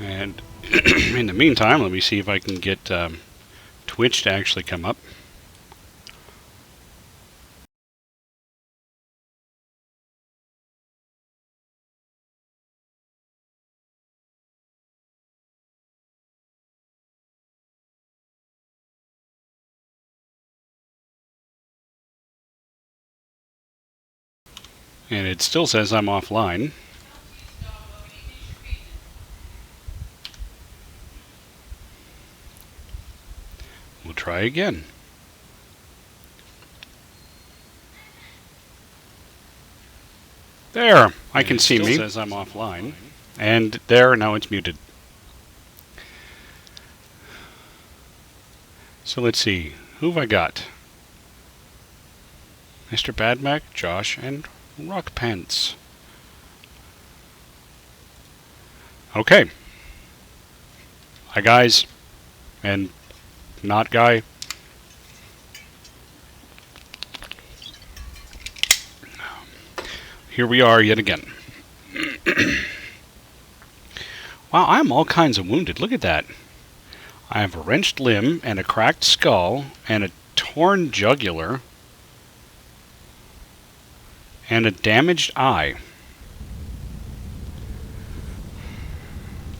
And in the meantime, let me see if I can get Twitch to actually come up. And it still says I'm offline. We'll try again. There, I can see me. It says I'm offline. And there, now it's muted. So let's see, who have I got? Mr. Badmac, Josh, and Rock Pants. Okay. Hi guys. And not guy. Here we are yet again. Wow, I'm all kinds of wounded. Look at that. I have a wrenched limb and a cracked skull and a torn jugular and a damaged eye.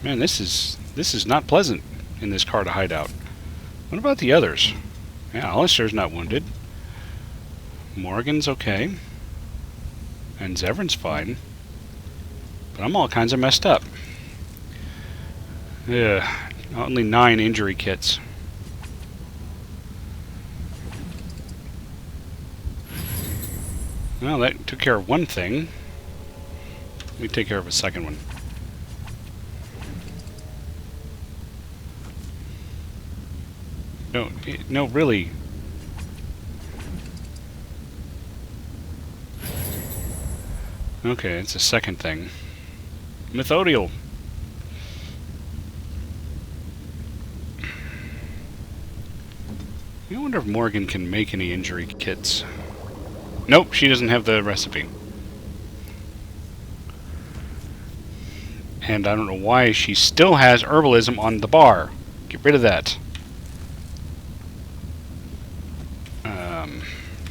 Man, this is not pleasant in this car to hide out. What about the others? Yeah, Alistair's not wounded. Morgan's okay. And Zevran's fine. But I'm all kinds of messed up. Yeah, only 9 injury kits. Well, that took care of one thing. Let me take care of a second one. No, really. Okay, it's a second thing. Methodial. I wonder if Morgan can make any injury kits. Nope, she doesn't have the recipe. And I don't know why she still has herbalism on the bar. Get rid of that.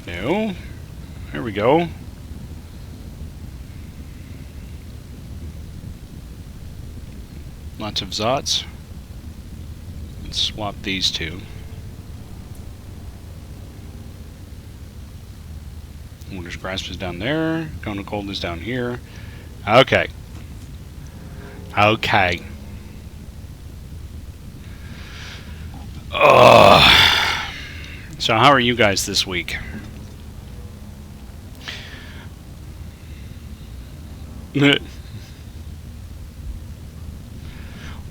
No. There we go. Lots of Zots. Let's swap these two. Winter's Grasp is down there. Cone of Cold is down here. Okay. Okay. So how are you guys this week?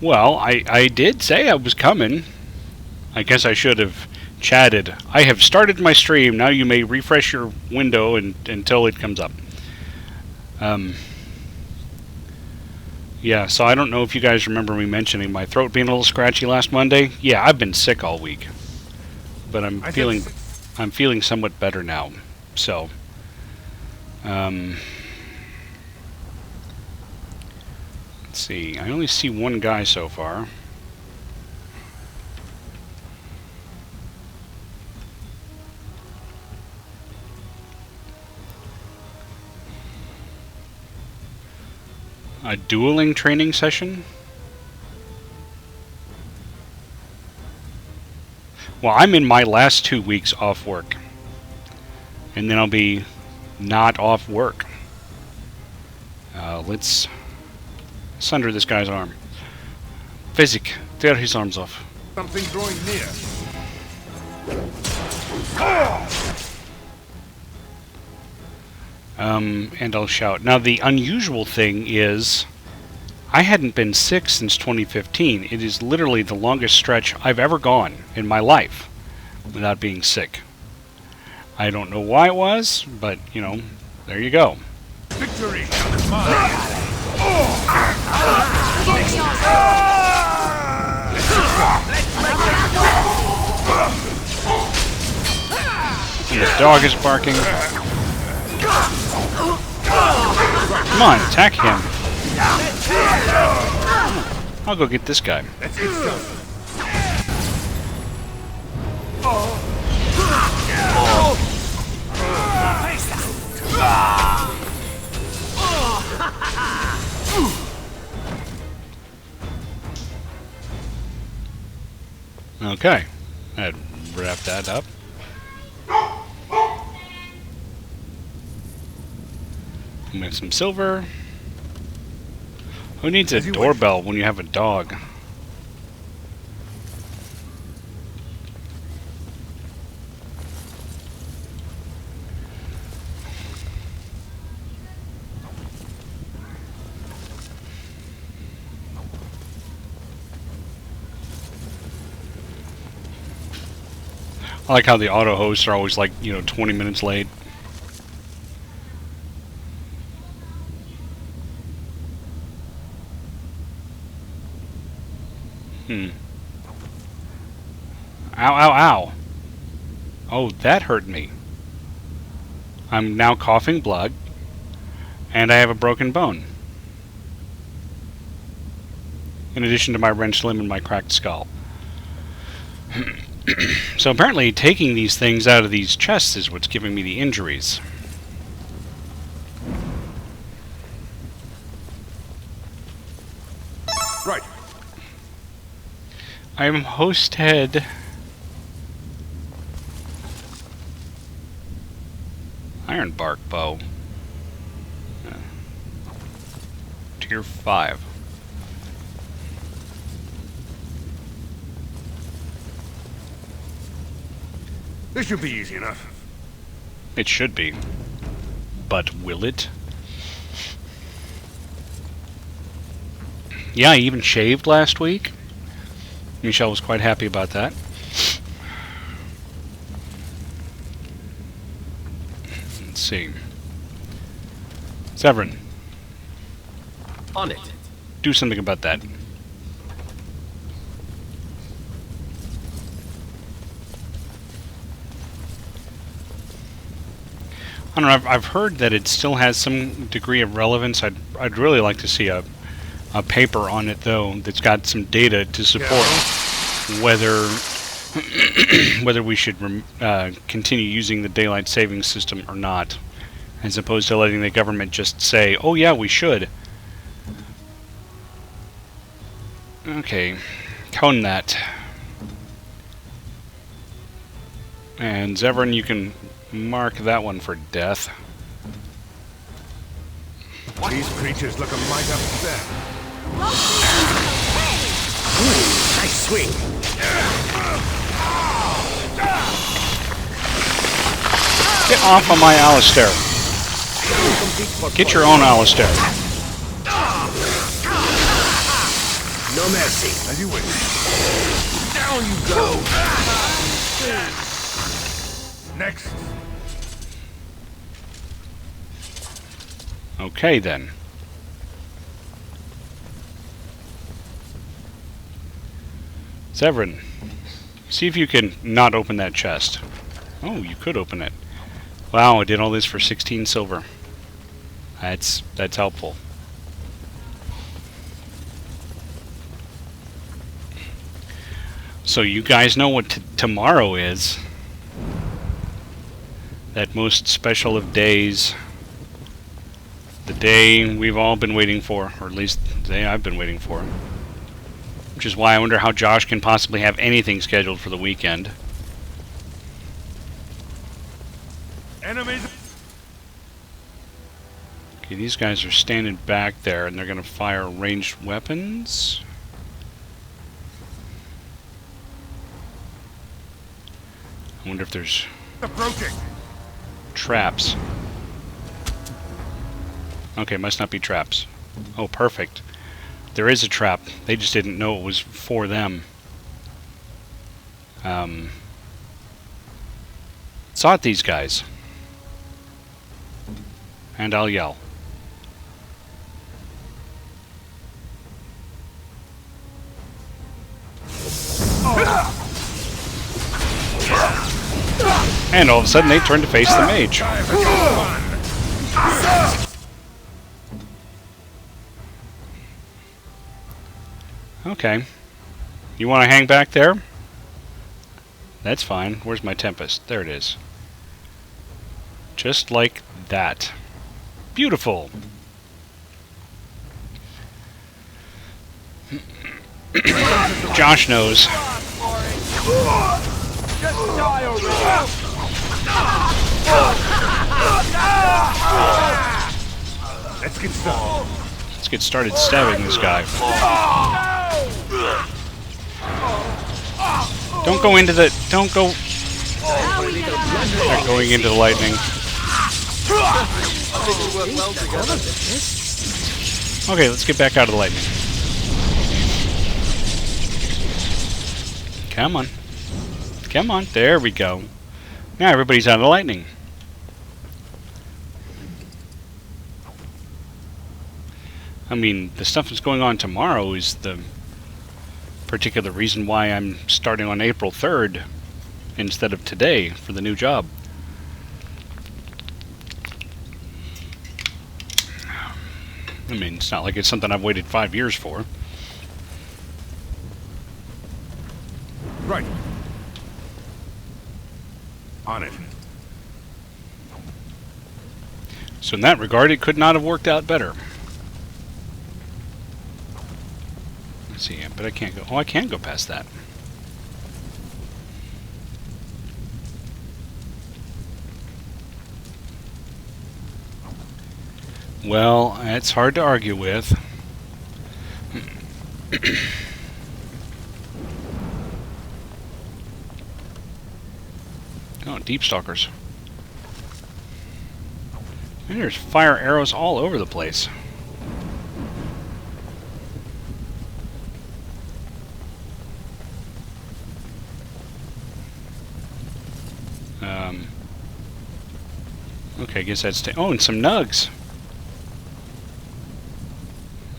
Well, I did say I was coming. I guess I should have chatted. I have started my stream. Now you may refresh your window until it comes up. Yeah, so I don't know if you guys remember me mentioning my throat being a little scratchy last Monday. Yeah, I've been sick all week. But I'm feeling somewhat better now. So, let's see. I only see one guy so far. A dueling training session? Well, I'm in my last 2 weeks off work. And then I'll be not off work. Let's sunder this guy's arm. Physic, tear his arms off. Something growing near. And I'll shout. Now, the unusual thing is, I hadn't been sick since 2015. It is literally the longest stretch I've ever gone in my life without being sick. I don't know why it was, but, you know, there you go. Victory! And the dog is barking. Come on, attack him. I'll go get this guy. Let's get started. Okay. I'd wrap that up. With some silver. Who needs a As you doorbell when you have a dog? I like how the auto hosts are always like, 20 minutes late. Ow, ow, ow. Oh, that hurt me. I'm now coughing blood, and I have a broken bone. In addition to my wrenched limb and my cracked skull. So apparently taking these things out of these chests is what's giving me the injuries. Right. I am hosted. Iron bark bow. Tier 5. This should be easy enough. It should be. But will it? Yeah, I even shaved last week. Michelle was quite happy about that. Let's see. Severin, On it. do something about that. I don't know, I've heard that it still has some degree of relevance. I'd really like to see a paper on it, though, that's got some data to support whether whether we should continue using the daylight saving system or not, as opposed to letting the government just say, oh yeah, we should. Okay, cone that. And Zevran, you can mark that one for death. These creatures look a mite upset. Nice swing. Get off of my Alistair. Get your own Alistair. No mercy. As you wish. Down you go. Next. Okay, then. Zevran, see if you can not open that chest. Oh, you could open it. Wow, I did all this for 16 silver. That's helpful. So you guys know what tomorrow is. That most special of days. The day we've all been waiting for, or at least the day I've been waiting for. Which is why I wonder how Josh can possibly have anything scheduled for the weekend. Enemies. Okay, these guys are standing back there, and they're going to fire ranged weapons. I wonder if there's Approaching. traps. Okay, must not be traps. Oh, perfect. There is a trap. They just didn't know it was for them. Saw it, these guys. And I'll yell. And all of a sudden they turn to face the mage. Okay. You want to hang back there? That's fine. Where's my Tempest? There it is. Just like that. Beautiful. Josh knows. Just die already! Let's get started. Let's get started stabbing this guy. Don't go into the... Don't go... They're going into the lightning. Okay, let's get back out of the lightning. Come on. Come on. There we go. Now everybody's out of the lightning. I mean, the stuff that's going on tomorrow is the particular reason why I'm starting on April 3rd instead of today for the new job. I mean, it's not like it's something I've waited 5 years for. Right. On it. So in that regard, it could not have worked out better. Let's see, but I can't go... Oh, I can go past that. Well, it's hard to argue with. Oh, deep stalkers. And there's fire arrows all over the place. Okay, I guess that's... Oh, and some nugs.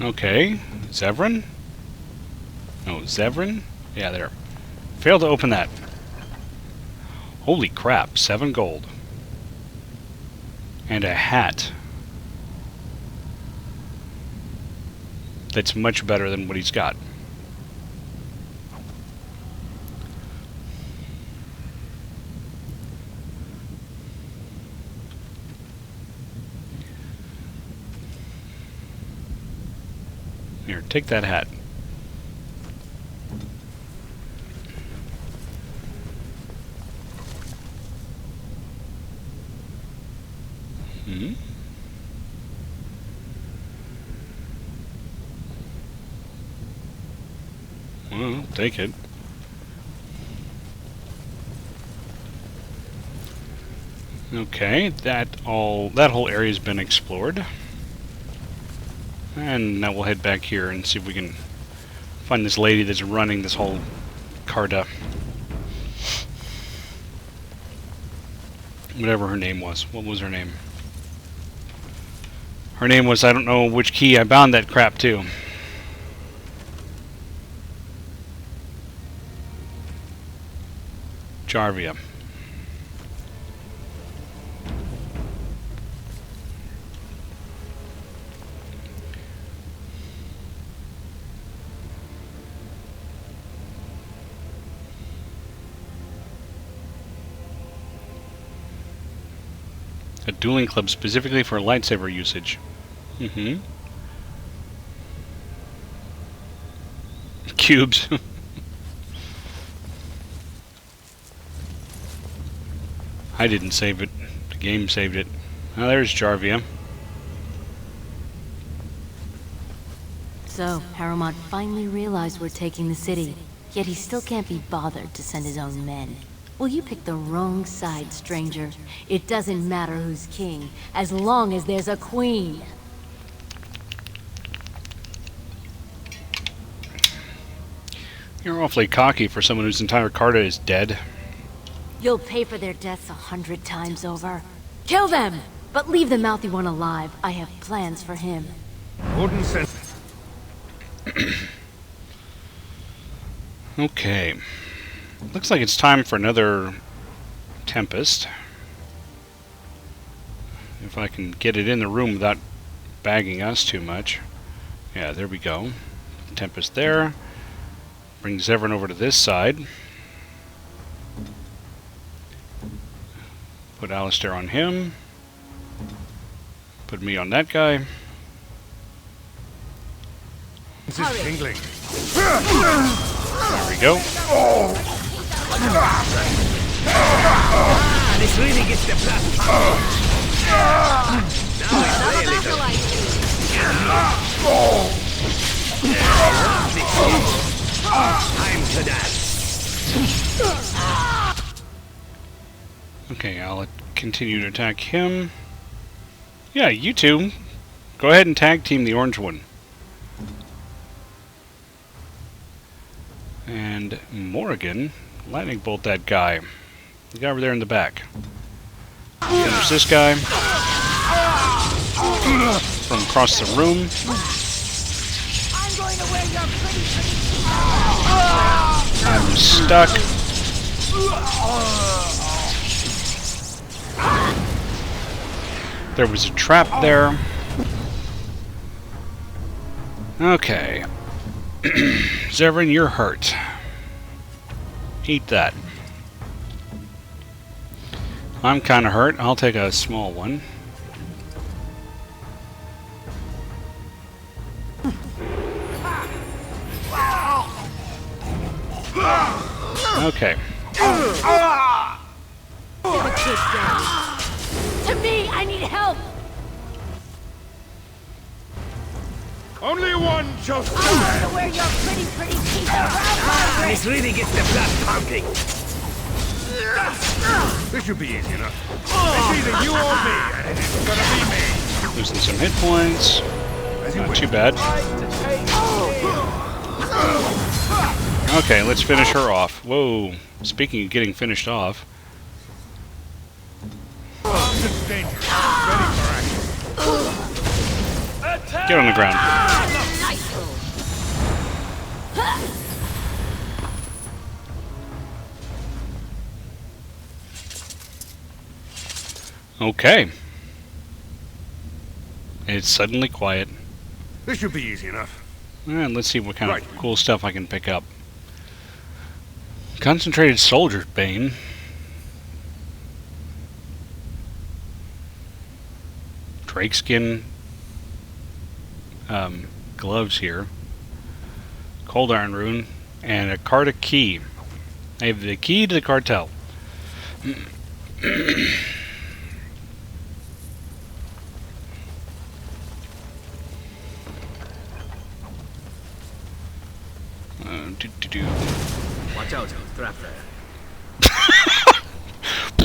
Okay, Zevran? No, Zevran? Yeah, there. Failed to open that. Holy crap, 7 gold. And a hat. That's much better than what he's got. Here, take that hat. Hmm? Well, take it. Okay, that whole area's been explored. And now we'll head back here and see if we can find this lady that's running this whole Carta. Whatever her name was. What was her name? Her name was, I don't know which key I bound that crap to. Jarvia. A dueling club specifically for lightsaber usage. Mm-hmm. Cubes. I didn't save it. The game saved it. Oh, there's Jarvia. So, Paramount finally realized we're taking the city, yet he still can't be bothered to send his own men. Well, you picked the wrong side, stranger. It doesn't matter who's king, as long as there's a queen. You're awfully cocky for someone whose entire Carta is dead. You'll pay for their deaths 100 times over. Kill them! But leave the mouthy one alive. I have plans for him. Odin sent. Okay. Looks like it's time for another Tempest. If I can get it in the room without bagging us too much. Yeah, there we go. Tempest there. Bring Zevran over to this side. Put Alistair on him. Put me on that guy. This is tingling. There we go. This really gets the blood pumping. Time to dance. Okay, I'll continue to attack him. Yeah, you two. Go ahead and tag team the orange one. And Morrigan, lightning bolt that guy. The guy over there in the back. Finish this guy. From across the room. I'm going to wear your pretty I'm stuck. There was a trap there. Okay. Zevran, you're hurt. Eat that. I'm kind of hurt. I'll take a small one. Okay. To me, I need help! Only one just I'm going to wear your pretty piece of brown This really gets the blood pumping. This should be easy enough. It's either you or me, and it is gonna be me. Losing some hit points. As you Not wish. too bad. Okay, let's finish her off. Whoa. Speaking of getting finished off. This is dangerous. Ready for action. Get on the ground. Okay. It's suddenly quiet. This should be easy enough. And let's see what kind Right. of cool stuff I can pick up. Concentrated Soldier's Bane. Drakeskin gloves here. Cold Iron Rune. And a Carta Key. I have the key to the cartel. Do. Watch out, trap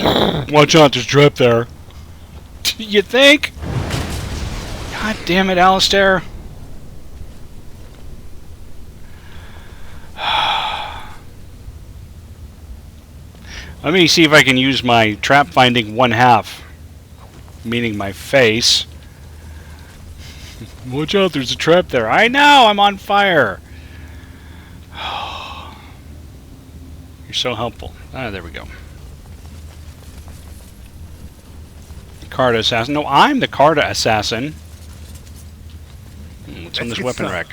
there. Watch out, there's drip there. You think? God damn it, Alistair. Let me see if I can use my trap finding 1/2, meaning my face. Watch out, there's a trap there. I know, I'm on fire. You're so helpful. Ah, there we go. Carta Assassin. No, I'm the Carta Assassin. What's on Let's this get weapon some. rack?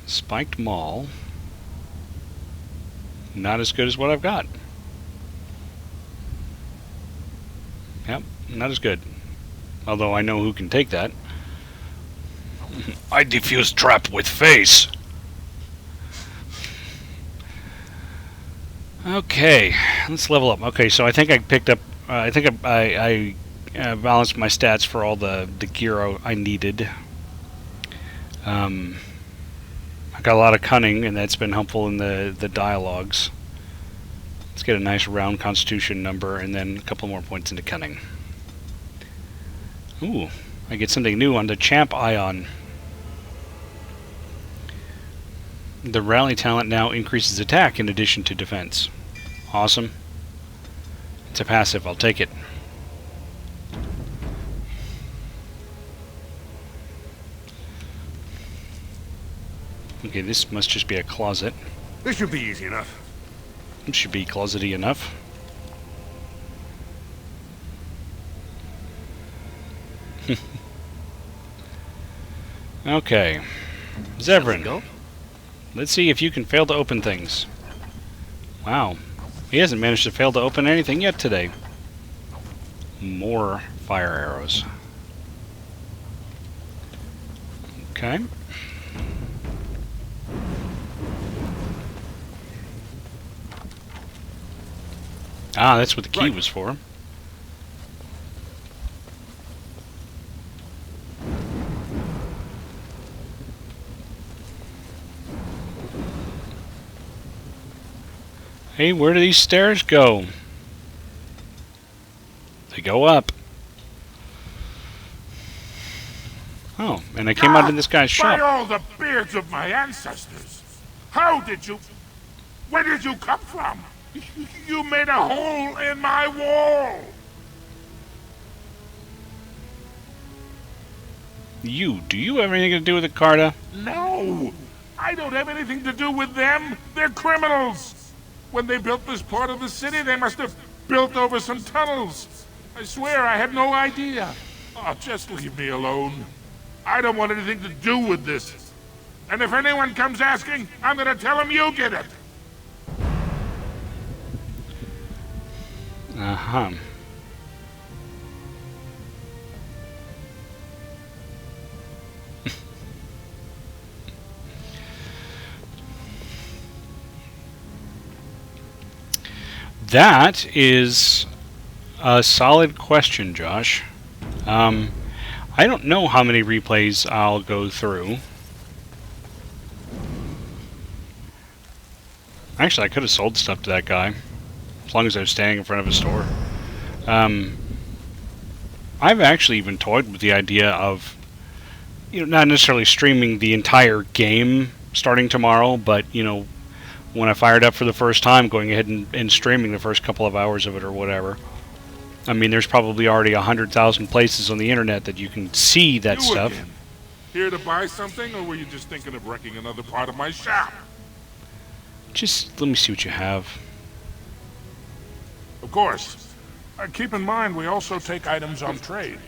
Spiked Maul. Not as good as what I've got. Yep, not as good. Although I know who can take that. I defuse trap with face. Okay, let's level up. Okay, so I think I picked up. I think I balanced my stats for all the gear I needed. I got a lot of cunning, and that's been helpful in the dialogues. Let's get a nice round Constitution number, and then a couple more points into cunning. Ooh, I get something new on the Champ Ion. The rally talent now increases attack in addition to defense. Awesome. It's a passive, I'll take it. Okay, this must just be a closet. This should be easy enough. It should be closety enough. Okay. Zevran. Go. Let's see if you can fail to open things. Wow. He hasn't managed to fail to open anything yet today. More fire arrows. Okay. Ah, that's what the key was for. Hey, where do these stairs go? They go up. Oh, and I came out in this guy's By shop. all the beards of my ancestors! How did you... Where did you come from? You made a hole in my wall! Do you have anything to do with it, Carta? No! I don't have anything to do with them! They're criminals! When they built this part of the city, they must have built over some tunnels. I swear I had no idea. Oh, just leave me alone. I don't want anything to do with this. And if anyone comes asking, I'm gonna tell them you did it. Uh-huh. That is a solid question, Josh. I don't know how many replays I'll go through. Actually, I could have sold stuff to that guy, as long as I was standing in front of a store. I've actually even toyed with the idea of, not necessarily streaming the entire game starting tomorrow, but, when I fired up for the first time, going ahead and streaming the first couple of hours of it or whatever. I mean, there's probably already 100,000 places on the internet that you can see that You stuff. again. Here to buy something, or were you just thinking of wrecking another part of my shop? Just let me see what you have. Of course. Keep in mind, we also take items on trade.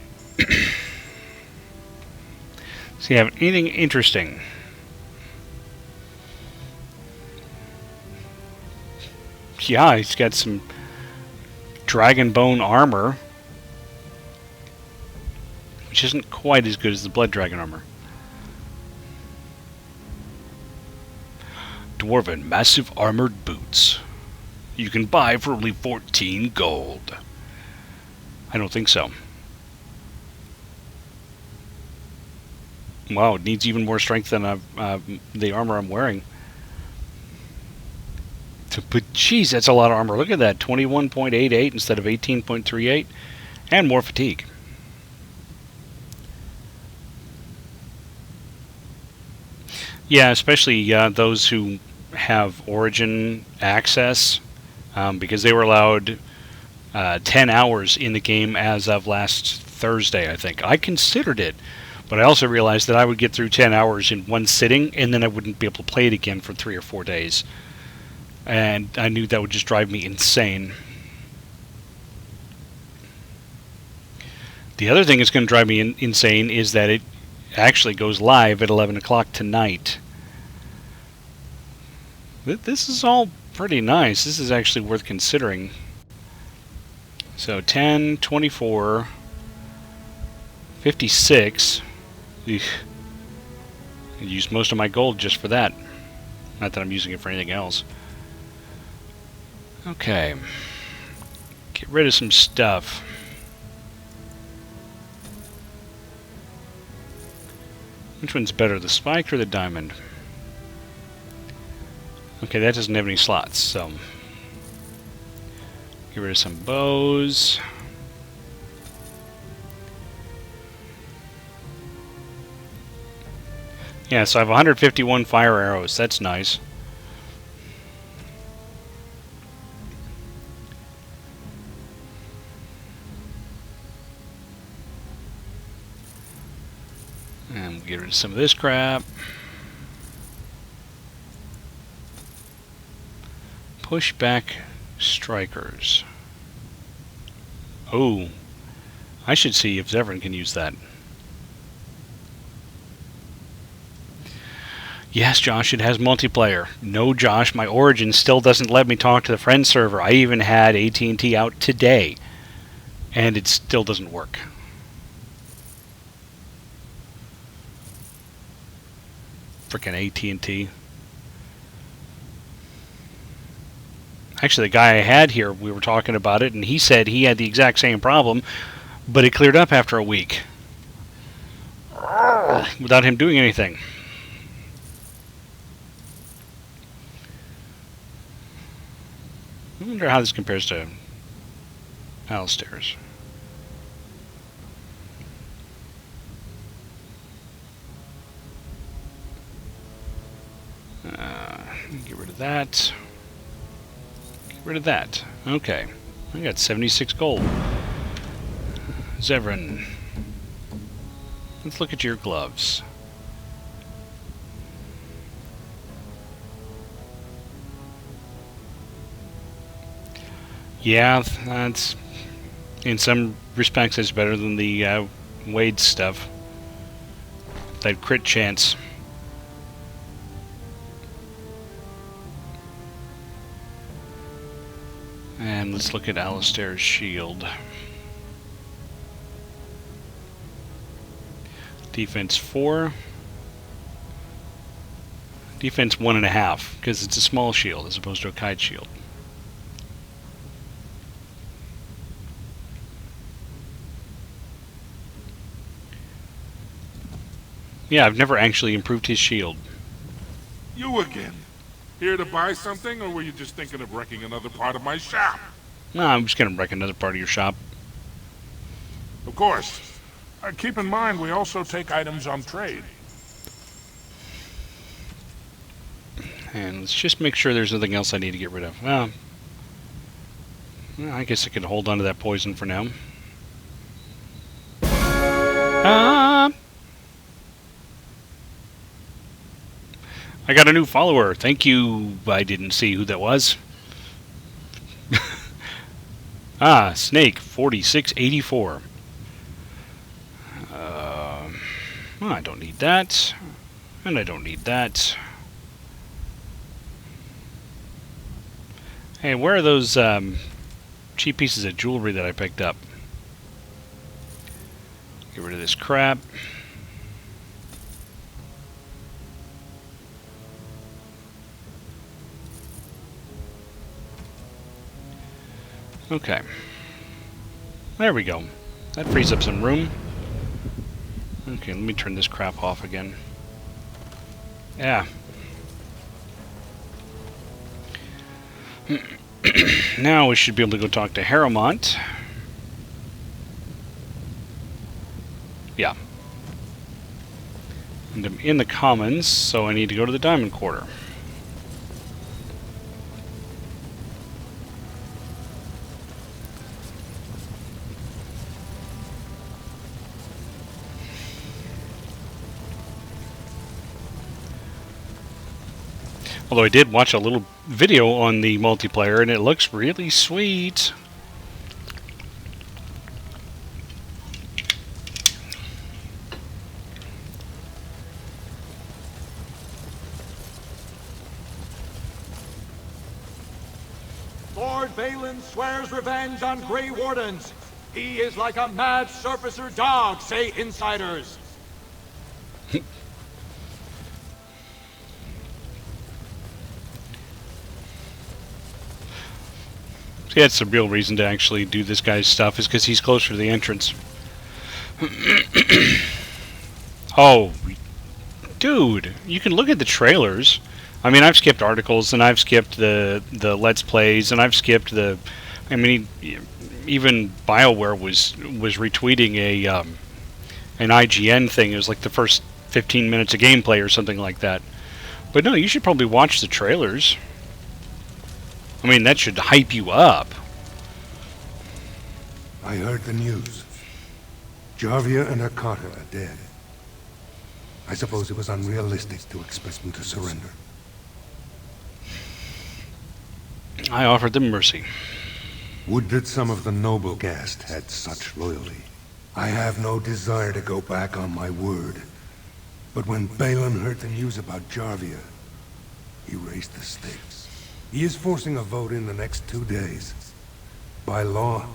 So you have anything interesting? Yeah, he's got some dragon bone armor, which isn't quite as good as the blood dragon armor. Dwarven massive armored boots. You can buy for only 14 gold. I don't think so. Wow, it needs even more strength than the armor I'm wearing. But geez, that's a lot of armor. Look at that, 21.88 instead of 18.38, and more fatigue. Yeah, especially those who have Origin access, because they were allowed 10 hours in the game as of last Thursday, I think. I considered it, but I also realized that I would get through 10 hours in one sitting, and then I wouldn't be able to play it again for 3 or 4 days. And I knew that would just drive me insane. The other thing that's going to drive me insane is that it actually goes live at 11 o'clock tonight. This is all pretty nice. This is actually worth considering. So 10, 24, 56. Eesh. I used most of my gold just for that. Not that I'm using it for anything else. Okay. Get rid of some stuff. Which one's better, the spike or the diamond? Okay, that doesn't have any slots, so... Get rid of some bows. Yeah, so I have 151 fire arrows. That's nice. And we'll get rid of some of this crap. Pushback strikers. Oh, I should see if Zevran can use that. Yes, Josh, it has multiplayer. No, Josh, my Origin still doesn't let me talk to the friend server. I even had AT&T out today, and it still doesn't work. Frickin' AT&T. Actually, the guy I had here, we were talking about it, and he said he had the exact same problem, but it cleared up after a week. Without him doing anything. I wonder how this compares to Alistair's. Get rid of that. Get rid of that. Okay. I got 76 gold. Zevran. Let's look at your gloves. Yeah, that's... in some respects, it's better than the Wade stuff. That crit chance. And let's look at Alistair's shield. Defense 4. Defense 1.5, because it's a small shield as opposed to a kite shield. Yeah, I've never actually improved his shield. You again. Here to buy something, or were you just thinking of wrecking another part of my shop? No, I'm just gonna wreck another part of your shop. Of course. Keep in mind, we also take items on trade. And let's just make sure there's nothing else I need to get rid of. Well, I guess I could hold on to that poison for now. I got a new follower. Thank you. I didn't see who that was. Snake 4684. Well, I don't need that. And I don't need that. Hey, where are those cheap pieces of jewelry that I picked up? Get rid of this crap. Okay. There we go. That frees up some room. Okay, let me turn this crap off again. Yeah. Now we should be able to go talk to Harrowmont. Yeah. And I'm in the Commons, so I need to go to the Diamond Quarter. Although I did watch a little video on the multiplayer, and it looks really sweet. Lord Valen swears revenge on Grey Wardens. He is like a mad surfacer dog, say insiders. See, that's the real reason to actually do this guy's stuff, is because he's closer to the entrance. Oh, dude, you can look at the trailers. I mean, I've skipped articles, and I've skipped the Let's Plays, and I've skipped the... I mean, even BioWare was retweeting an IGN thing. It was like the first 15 minutes of gameplay or something like that. But no, you should probably watch the trailers. I mean, that should hype you up. I heard the news. Jarvia and Arcata are dead. I suppose it was unrealistic to expect them to surrender. I offered them mercy. Would that some of the noble caste had such loyalty. I have no desire to go back on my word. But when Balin heard the news about Jarvia, he raised the stakes. He is forcing a vote in the next 2 days. By law,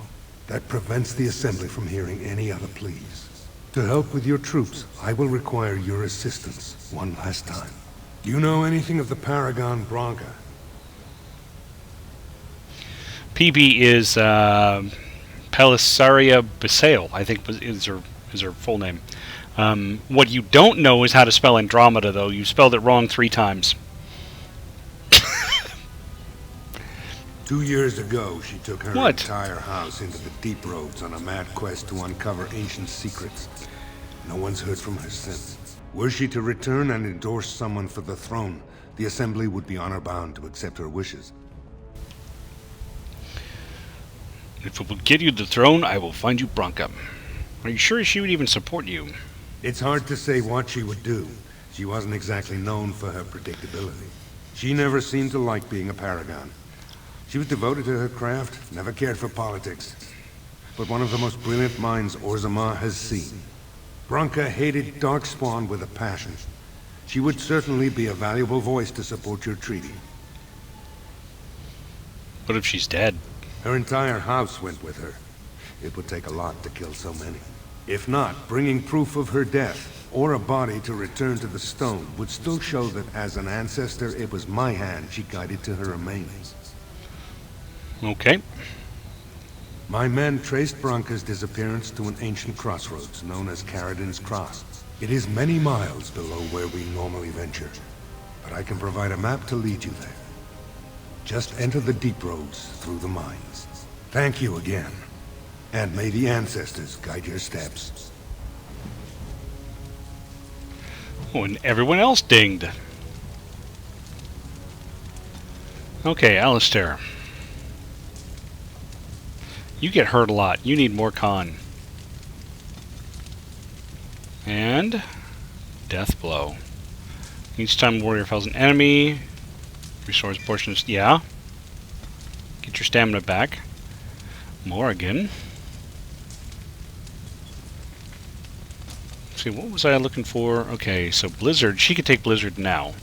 that prevents the Assembly from hearing any other pleas. To help with your troops, I will require your assistance one last time. Do you know anything of the Paragon Branca? PB is Pellissaria Basale, I think is her full name. What you don't know is how to spell Andromeda, though. You spelled it wrong 3 times. 2 years ago, she took her What? entire house into the deep roads on a mad quest to uncover ancient secrets. No one's heard from her since. Were she to return and endorse someone for the throne, the Assembly would be honor-bound to accept her wishes. If it will get you the throne, I will find you Branca. Are you sure she would even support you? It's hard to say what she would do. She wasn't exactly known for her predictability. She never seemed to like being a paragon. She was devoted to her craft, never cared for politics. But one of the most brilliant minds Orzammar has seen. Branca hated Darkspawn with a passion. She would certainly be a valuable voice to support your treaty. What if she's dead? Her entire house went with her. It would take a lot to kill so many. If not, bringing proof of her death, or a body to return to the stone, would still show that as an ancestor, it was my hand she guided to her remains. Okay. My men traced Branca's disappearance to an ancient crossroads known as Caridin's Cross. It is many miles below where we normally venture, but I can provide a map to lead you there. Just enter the deep roads through the mines. Thank you again, and may the ancestors guide your steps. Oh, and everyone else dinged. Okay, Alistair. You get hurt a lot. You need more con. And Death Blow. Each time a warrior fells an enemy, restores portions. Yeah. Get your stamina back. Morrigan. Let's see, what was I looking for? Okay, so Blizzard. She could take Blizzard now.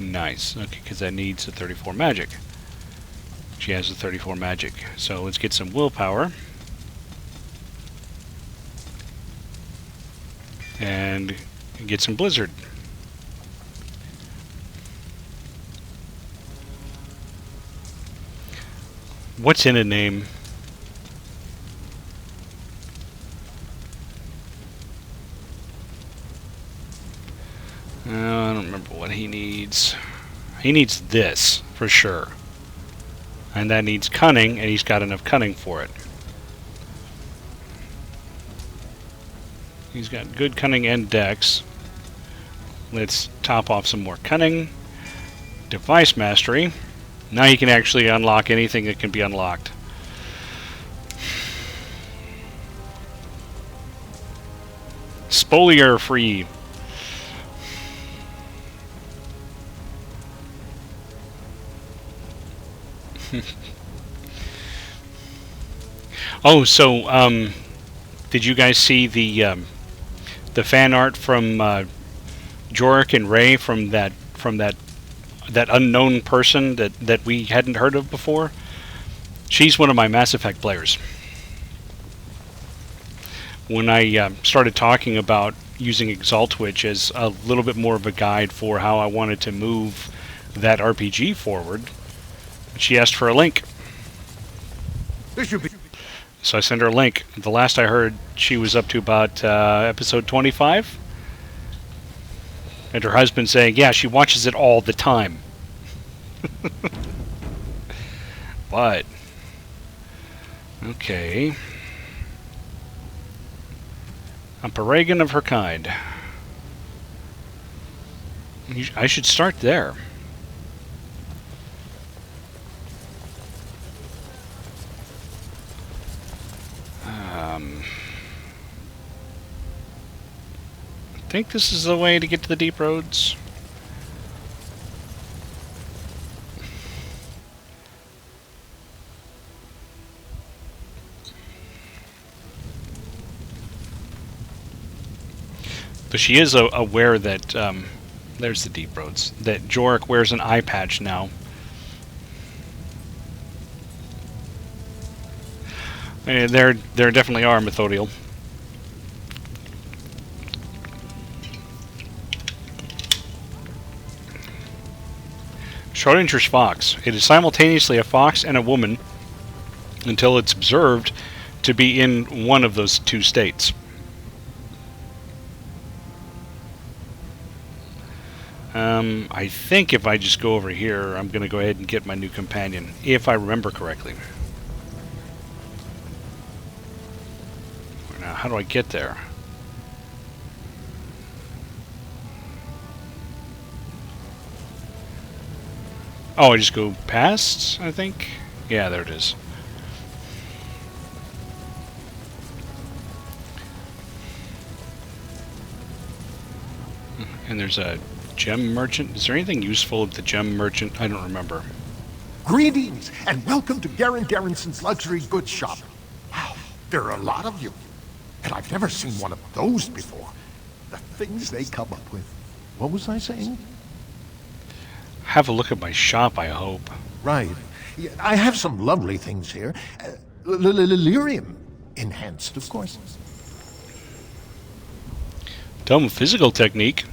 Nice. Okay, because that needs a 34 magic. She has a 34 magic. So let's get some willpower. And get some Blizzard. What's in a name? I don't remember what he needs. He needs this, for sure. And that needs cunning, and he's got enough cunning for it. He's got good cunning and dex. Let's top off some more cunning. Device mastery. Now he can actually unlock anything that can be unlocked. Spolier free. Oh, so did you guys see the fan art from Jorik and Ray from that unknown person that we hadn't heard of before? She's one of my Mass Effect players. When I started talking about using Exaltwitch as a little bit more of a guide for how I wanted to move that RPG forward, she asked for a link. This should be... So I sent her a link. The last I heard, she was up to about episode 25. And her husband saying, yeah, she watches it all the time. But, okay. A Paragon of her kind. I should start there. I think this is the way to get to the deep roads. But she is aware that there's the Deep Roads. That Jorek wears an eye patch now. There definitely are, Methodiel. Schrodinger's fox. It is simultaneously a fox and a woman until it's observed to be in one of those two states. I think if I just go over here, I'm going to go ahead and get my new companion, if I remember correctly. Now, how do I get there? Oh, I just go past, I think? Yeah, there it is. And there's a gem merchant. Is there anything useful at the gem merchant? I don't remember. Greetings, and welcome to Garen Garrison's luxury goods shop. Wow, there are a lot of you. And I've never seen one of those before. The things they come up with. What was I saying? Have a look at my shop, I hope. Right. Yeah, I have some lovely things here. Lyrium enhanced, of course. Dumb physical technique.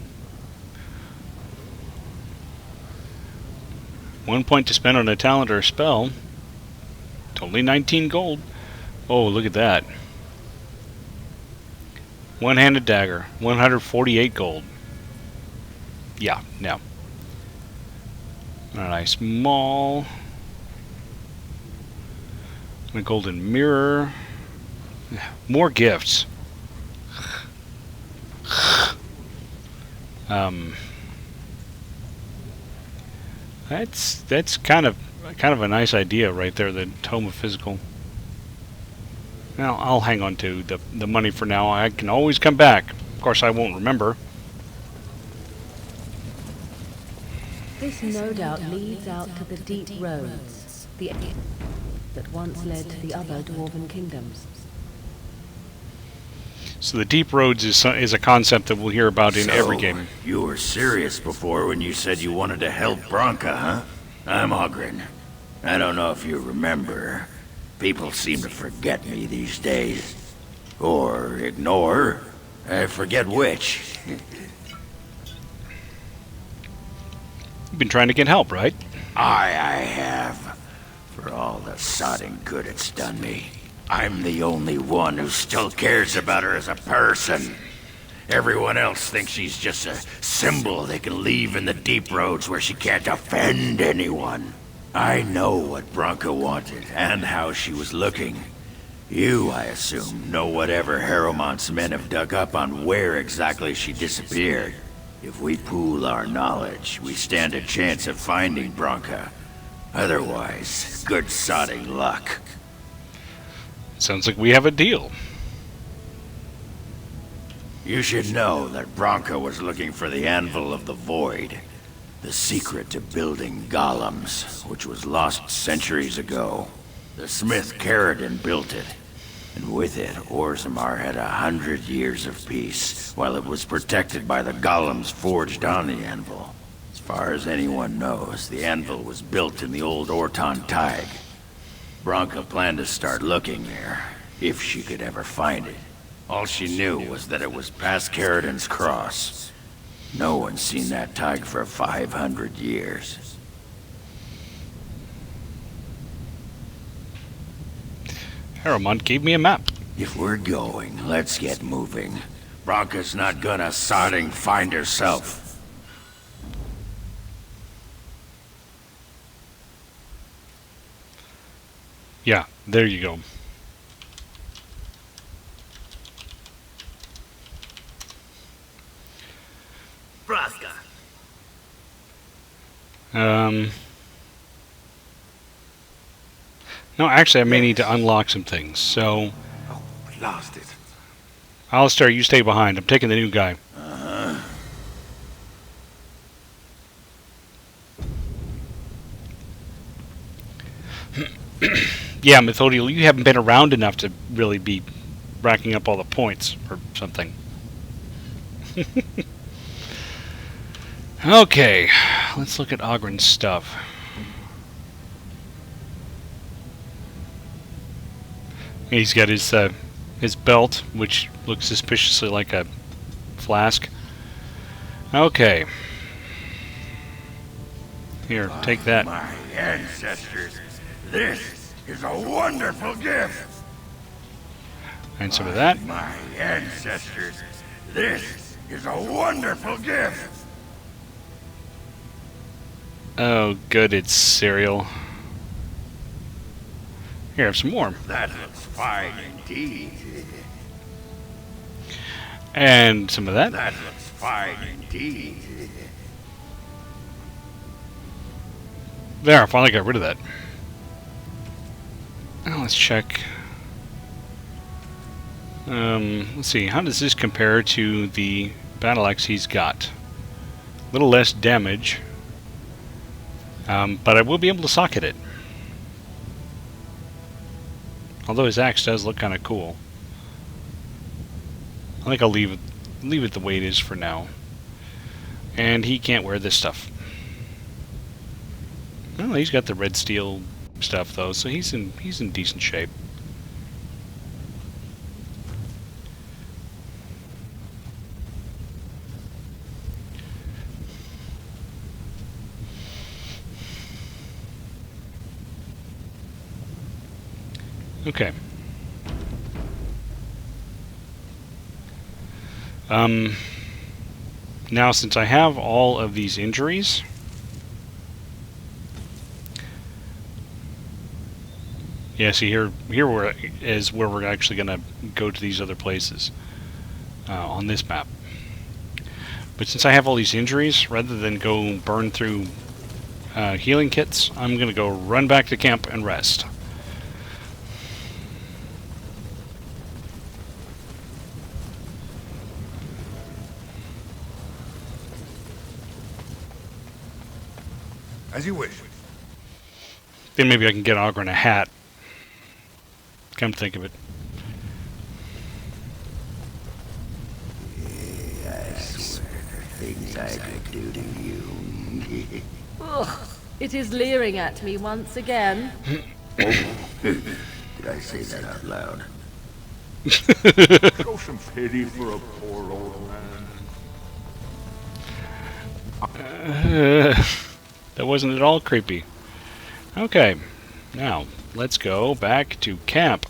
1 point to spend on a talent or a spell. Totally 19 gold. Oh, look at that. One-handed dagger. 148 gold. Yeah, no. A nice maul. A golden mirror. More gifts. That's kind of a nice idea right there, the Tome of Physical. Now I'll hang on to the money for now. I can always come back. Of course, I won't remember. This no doubt leads out to the deep roads, that once led to the other dwarven kingdoms. So the deep roads is a concept that we'll hear about in every game. You were serious before when you said you wanted to help Branka, huh? I'm Oghren. I don't know if you remember. People seem to forget me these days. Or ignore. I forget which. You've been trying to get help, right? I have. For all the sodding good it's done me. I'm the only one who still cares about her as a person. Everyone else thinks she's just a symbol they can leave in the deep roads where she can't offend anyone. I know what Branka wanted and how she was looking. You, I assume, know whatever Harrowmont's men have dug up on where exactly she disappeared. If we pool our knowledge, we stand a chance of finding Branka. Otherwise, good sodding luck. Sounds like we have a deal. You should know that Branka was looking for the Anvil of the Void, the secret to building golems, which was lost centuries ago. The smith Caridin built it, and with it, Orzammar had 100 years of peace, while it was protected by the golems forged on the anvil. As far as anyone knows, the anvil was built in the old Orton Thaig. Branka planned to start looking there, if she could ever find it. All she knew was that it was past Caridin's cross. No one's seen that Thaig for 500 years. Harrowmont gave me a map. If we're going, let's get moving. Branka's not gonna sodding find herself. Yeah, there you go. Braska. No, actually, I may need to unlock some things. So, Oh, we lost it. Alistair, you stay behind. I'm taking the new guy. Yeah, Methodiel, you haven't been around enough to really be racking up all the points or something. Okay, let's look at Ogren's stuff. He's got his belt, which looks suspiciously like a flask. Okay. Here, take that. My ancestors, this is a wonderful gift. And some of that. My ancestors, this is a wonderful gift. Oh, good, it's cereal. Here, have some more. That looks fine indeed. And some of that. That looks fine indeed. There, I finally got rid of that. Now let's check. Let's see, how does this compare to the battle axe he's got? A little less damage, but I will be able to socket it. Although his axe does look kind of cool. I think I'll leave it the way it is for now. And he can't wear this stuff. Well, he's got the red steel stuff though, so he's in decent shape. Okay. Now since I have all of these injuries, yeah, see here is where we're actually going to go to these other places on this map. But since I have all these injuries, rather than go burn through healing kits, I'm going to go run back to camp and rest. As you wish. Then maybe I can get Ogren a hat. Come to think of it. I swear, things I could do to you. Ugh, it is leering at me once again. Did I say that out loud? Show some pity for a poor old man. That wasn't at all creepy. Okay, now let's go back to camp.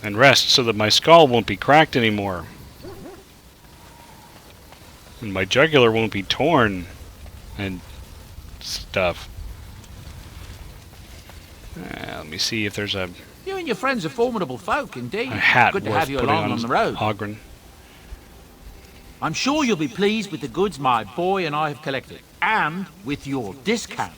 And rest so that my skull won't be cracked anymore. And my jugular won't be torn and stuff. Let me see if there's a You and your friends are formidable folk, indeed. hat Good to worth have you putting along on the road. Ogren. I'm sure you'll be pleased with the goods my boy and I have collected, and with your discount.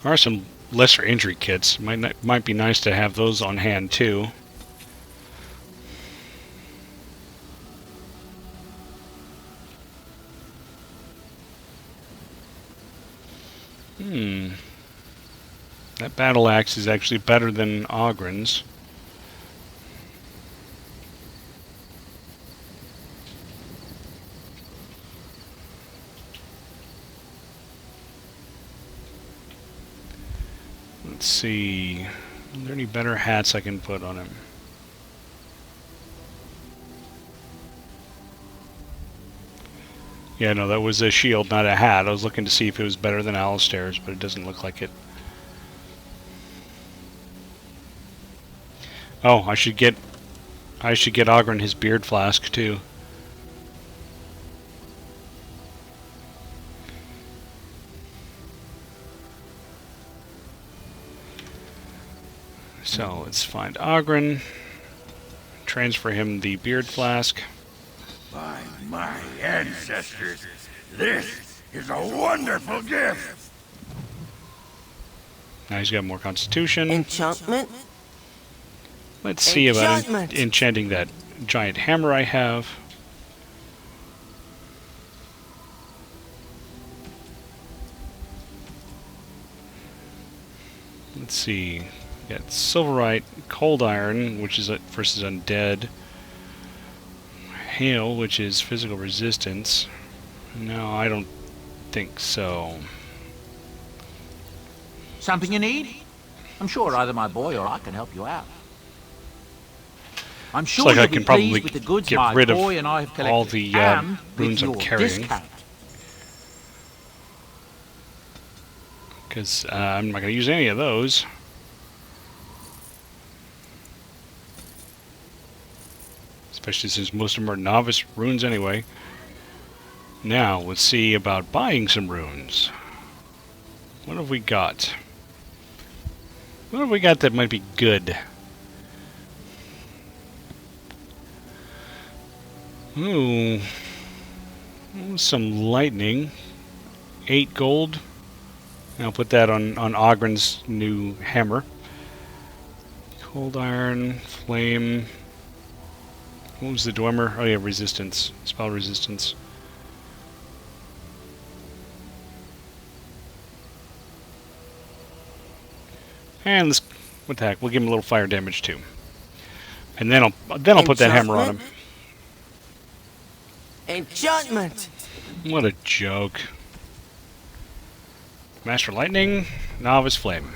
There are some lesser injury kits. Might be nice to have those on hand too. That battle axe is actually better than Ogren's. Let's see. Are there any better hats I can put on him? Yeah, no, that was a shield, not a hat. I was looking to see if it was better than Alistair's, but it doesn't look like it. Oh, I should get Ogren his beard flask too. So let's find Ogren, transfer him the beard flask. By my ancestors, this is a wonderful gift. Now he's got more constitution. Enchantment? Let's see about Enchantment. enchanting that giant hammer I have. Let's see. We got Silverite, Cold Iron, which is versus Undead. Hail, which is physical resistance. No, I don't think so. Something you need? I'm sure either my boy or I can help you out. I'm sure Looks like I you'll can be probably pleased with the goods get my rid of boy and I have collected. all the and runes with I'm your carrying. discount. Because I'm not going to use any of those. Especially since most of them are novice runes anyway. Now, let's see about buying some runes. What have we got? What have we got that might be good? Ooh. Some lightning. 8 gold. I'll put that on Ogren's new hammer. Cold iron, flame. What was the Dwemer? Oh yeah, resistance. Spell resistance. And let's, what the heck, we'll give him a little fire damage too. And then I'll put that hammer on him. Enchantment! What a joke. Master Lightning, Novice Flame.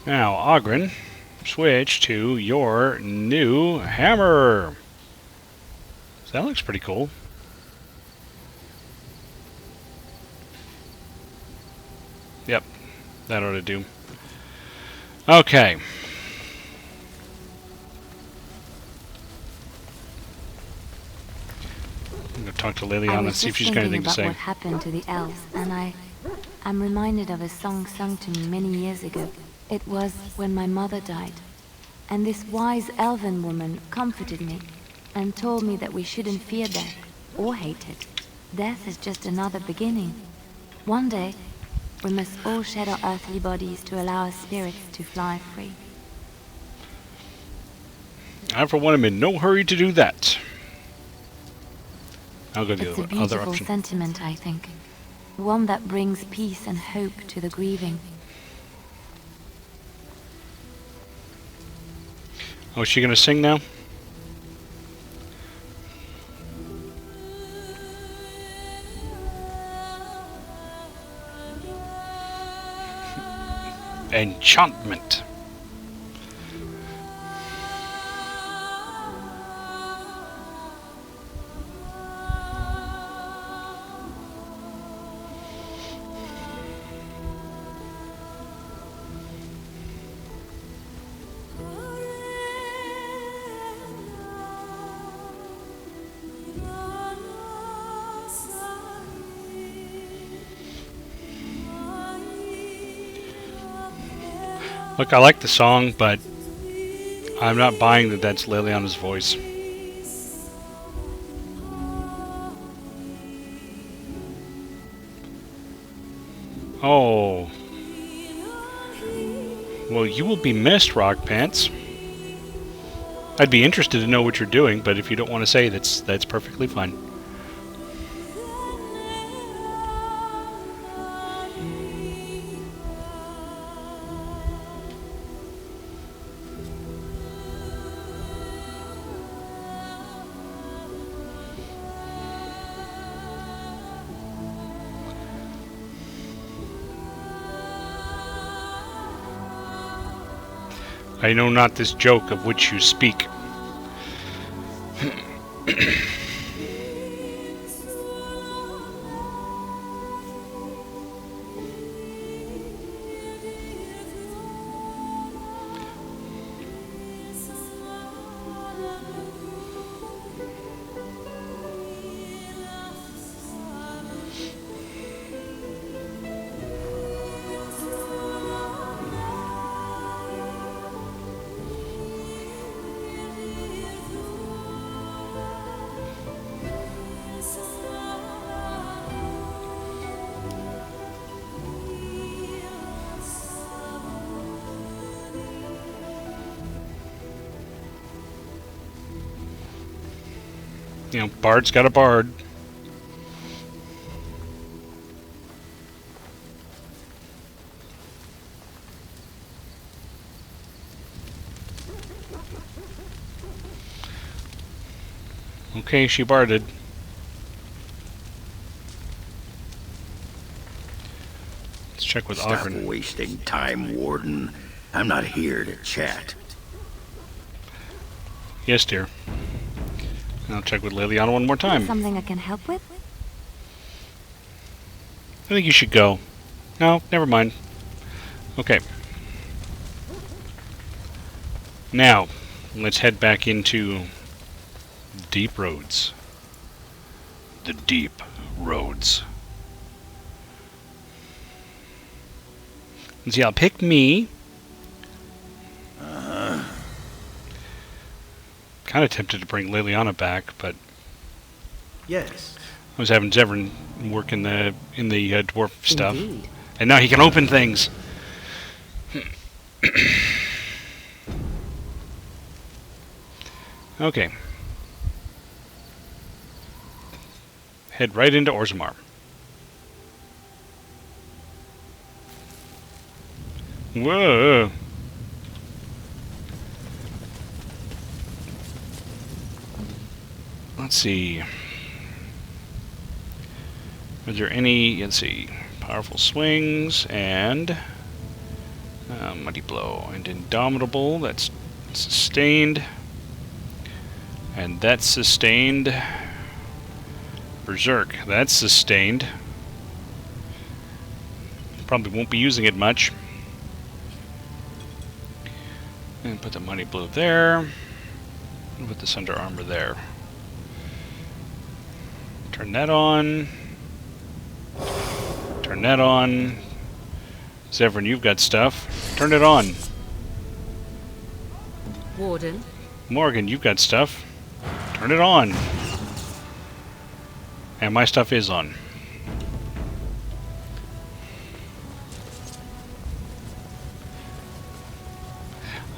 Now, Ogren, switch to your new hammer. So that looks pretty cool. Yep, that ought to do. Okay. I'm going to talk to Liliana and see if she's got anything to say. What happened to the elves, and I'm reminded of a song sung to me many years ago. It was when my mother died, and this wise elven woman comforted me and told me that we shouldn't fear death or hate it. Death is just another beginning. One day, we must all shed our earthly bodies to allow our spirits to fly free. I, for one, am in no hurry to do that. I'll go to It's a the other beautiful option. sentiment, I think. One that brings peace and hope to the grieving. Oh, is she going to sing now? Enchantment. Look, I like the song, but I'm not buying that that's Liliana's voice. Oh. Well, you will be missed, Rock Pants. I'd be interested to know what you're doing, but if you don't want to say, that's perfectly fine. I know not this joke of which you speak. You know, Bard's got a bard. Okay, she barded. Let's check with Stop Ogren. wasting time, Warden. I'm not here to chat. Yes, dear. I'll check with Liliana one more time. Something I can help with? I think you should go. No, never mind. Okay. Now, let's head back into Deep Roads. The Deep Roads. And see, I'll pick me. Kind of tempted to bring Liliana back, but Yes. I was having Zevran work in the dwarf stuff, Indeed. and now he can open things. Okay. Head right into Orzammar. Whoa. Let's see. Are there any, let's see, powerful swings and Mighty Blow and Indomitable, that's sustained. And that's sustained. Berserk, that's sustained. Probably won't be using it much. And put the Mighty Blow there. And put this under armor there. Turn that on. Turn that on. Zevran, you've got stuff. Turn it on. Warden. Morgan, you've got stuff. Turn it on. And my stuff is on.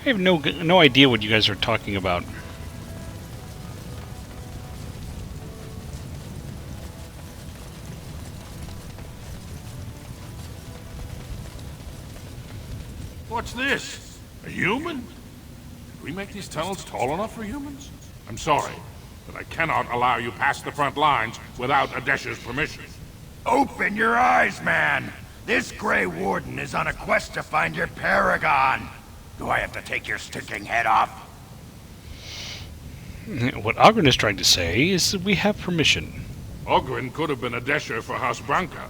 I have no idea what you guys are talking about. What's this? A human? Did we make these tunnels tall enough for humans? I'm sorry, but I cannot allow you past the front lines without Adesha's permission. Open your eyes, man! This Grey Warden is on a quest to find your paragon. Do I have to take your stinking head off? What Ogren is trying to say is that we have permission. Ogren could have been Adesha for House Branca.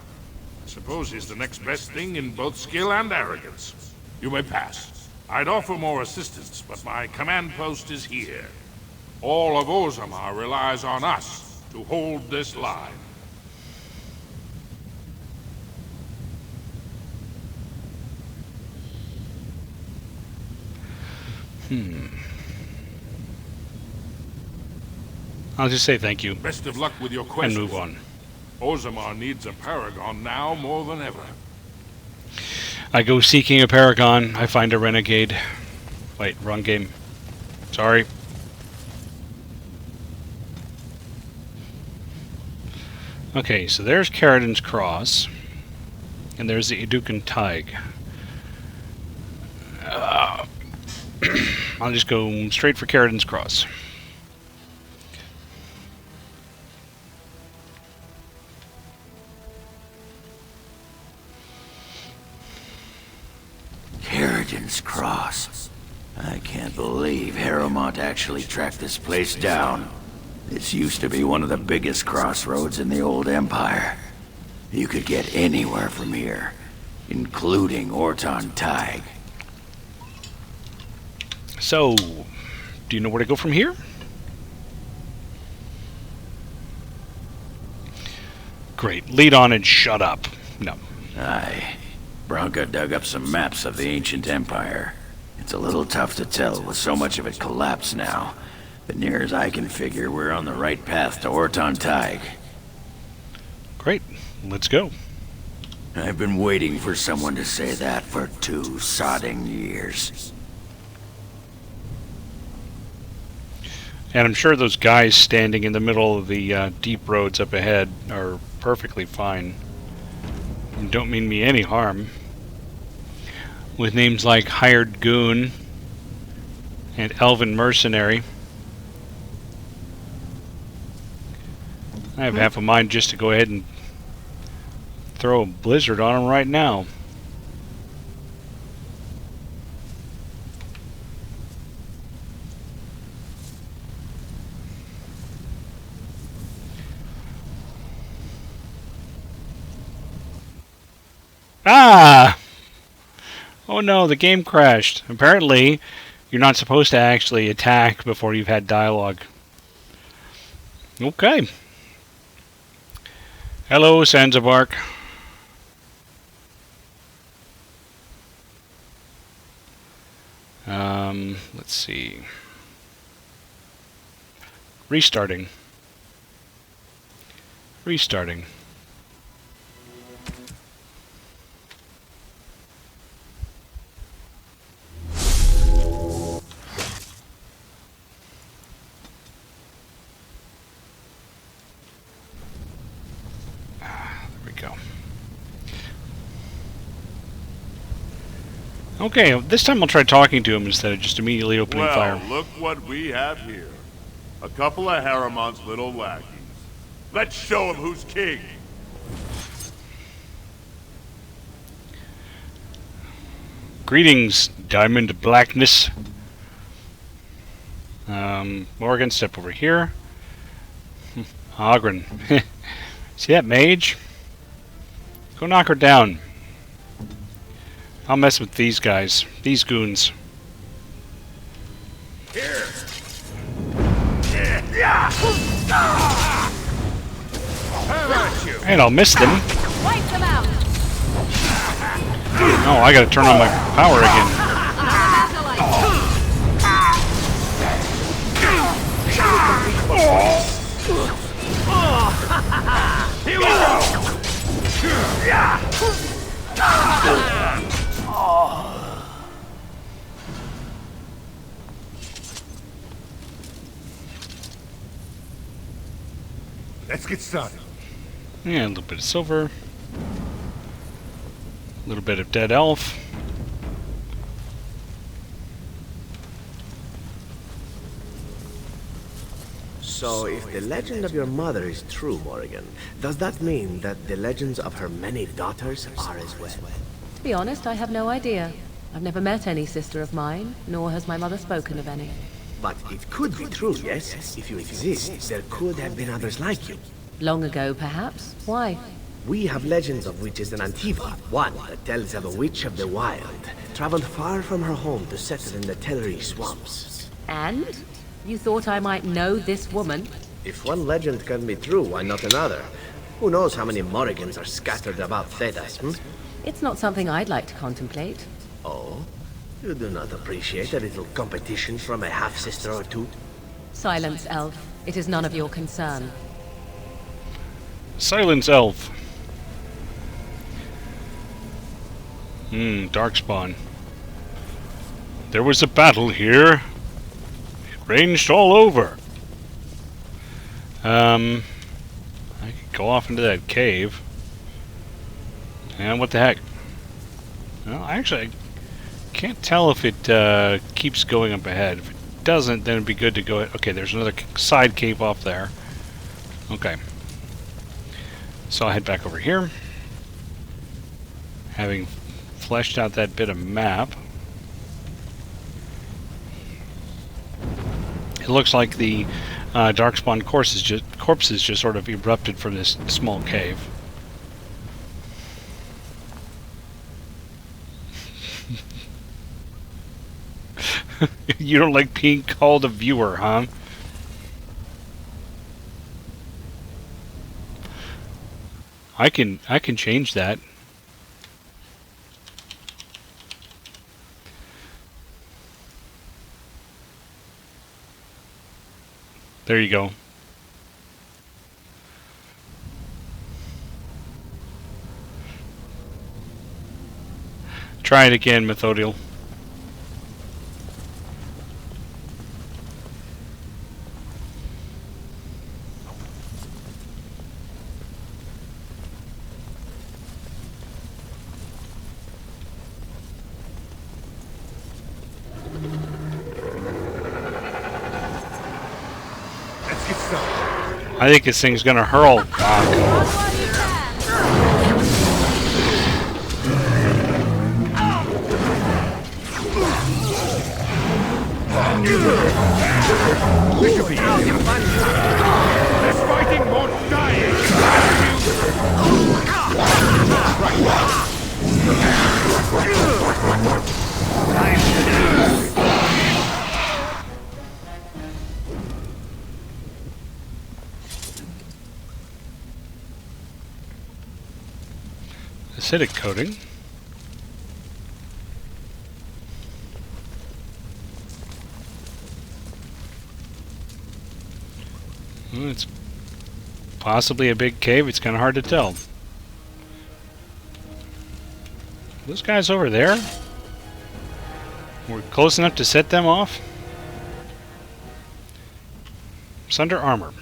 I suppose he's the next best thing in both skill and arrogance. You may pass. I'd offer more assistance, but my command post is here. All of Orzammar relies on us to hold this line. I'll just say thank you. Best of luck with your quest. And move on. Orzammar needs a paragon now more than ever. I go seeking a paragon. I find a renegade. Wait, wrong game. Sorry. Okay, so there's Caridin's Cross. And there's the Educan Tig. I'll just go straight for Caridin's Cross. Caridin's Cross. I can't believe Harrowmont actually tracked this place down. This used to be one of the biggest crossroads in the old Empire. You could get anywhere from here, including Orton Tig. So, do you know where to go from here? Great. Lead on and shut up. No. Aye. Branca dug up some maps of the ancient empire. It's a little tough to tell with so much of it collapsed now. But near as I can figure, we're on the right path to Orton Tig. Great. Let's go. I've been waiting for someone to say that for 2 sodding years. And I'm sure those guys standing in the middle of the deep roads up ahead are perfectly fine. And don't mean me any harm. With names like Hired Goon and elven mercenary. I have half a mind just to go ahead and throw a blizzard on him right now. Ah! Oh no, the game crashed. Apparently, you're not supposed to actually attack before you've had dialogue. Okay. Hello, Zanzibar. Let's see. Restarting. Restarting. Okay, this time I'll try talking to him instead of just immediately opening fire. Well, look what we have here. A couple of Harriman's little lackeys. Let's show him who's king. Greetings, Diamond Blackness. Morgan, step over here. Ogren. See that mage? Go knock her down. I'll mess with these guys. These goons. Here. And I'll miss them. Wipe them out. Oh, I gotta turn on my power again. Here we go. Let's get started. Yeah, a little bit of silver. A little bit of dead elf. So, if the legend of your mother is true, Morrigan, does that mean that the legends of her many daughters are as well? To be honest, I have no idea. I've never met any sister of mine, nor has my mother spoken of any. But it could be true, yes? If you exist, there could have been others like you. Long ago, perhaps. Why? We have legends of witches in Antiva. One that tells of a witch of the wild, traveled far from her home to settle in the Teleri swamps. And? You thought I might know this woman? If one legend can be true, why not another? Who knows how many Morrigans are scattered about Thedas, hmm? It's not something I'd like to contemplate. Oh? You do not appreciate a little competition from a half-sister or two? Silence, elf. It is none of your concern. Silence, elf. Darkspawn. There was a battle here. It ranged all over. I could go off into that cave. And what the heck? Well, actually, I can't tell if it keeps going up ahead. If it doesn't, then it'd be good to go... Okay, there's another side cave off there. Okay. So I'll head back over here. Having fleshed out that bit of map. It looks like the Darkspawn corpses just sort of erupted from this small cave. You don't like being called a viewer, huh? I can change that. There you go. Try it again, Methodiel. I think this thing's gonna hurl. Less fighting, more dying! Acidic coating. Well, it's possibly a big cave. It's kind of hard to tell. Those guys over there? We're close enough to set them off? It's under armor.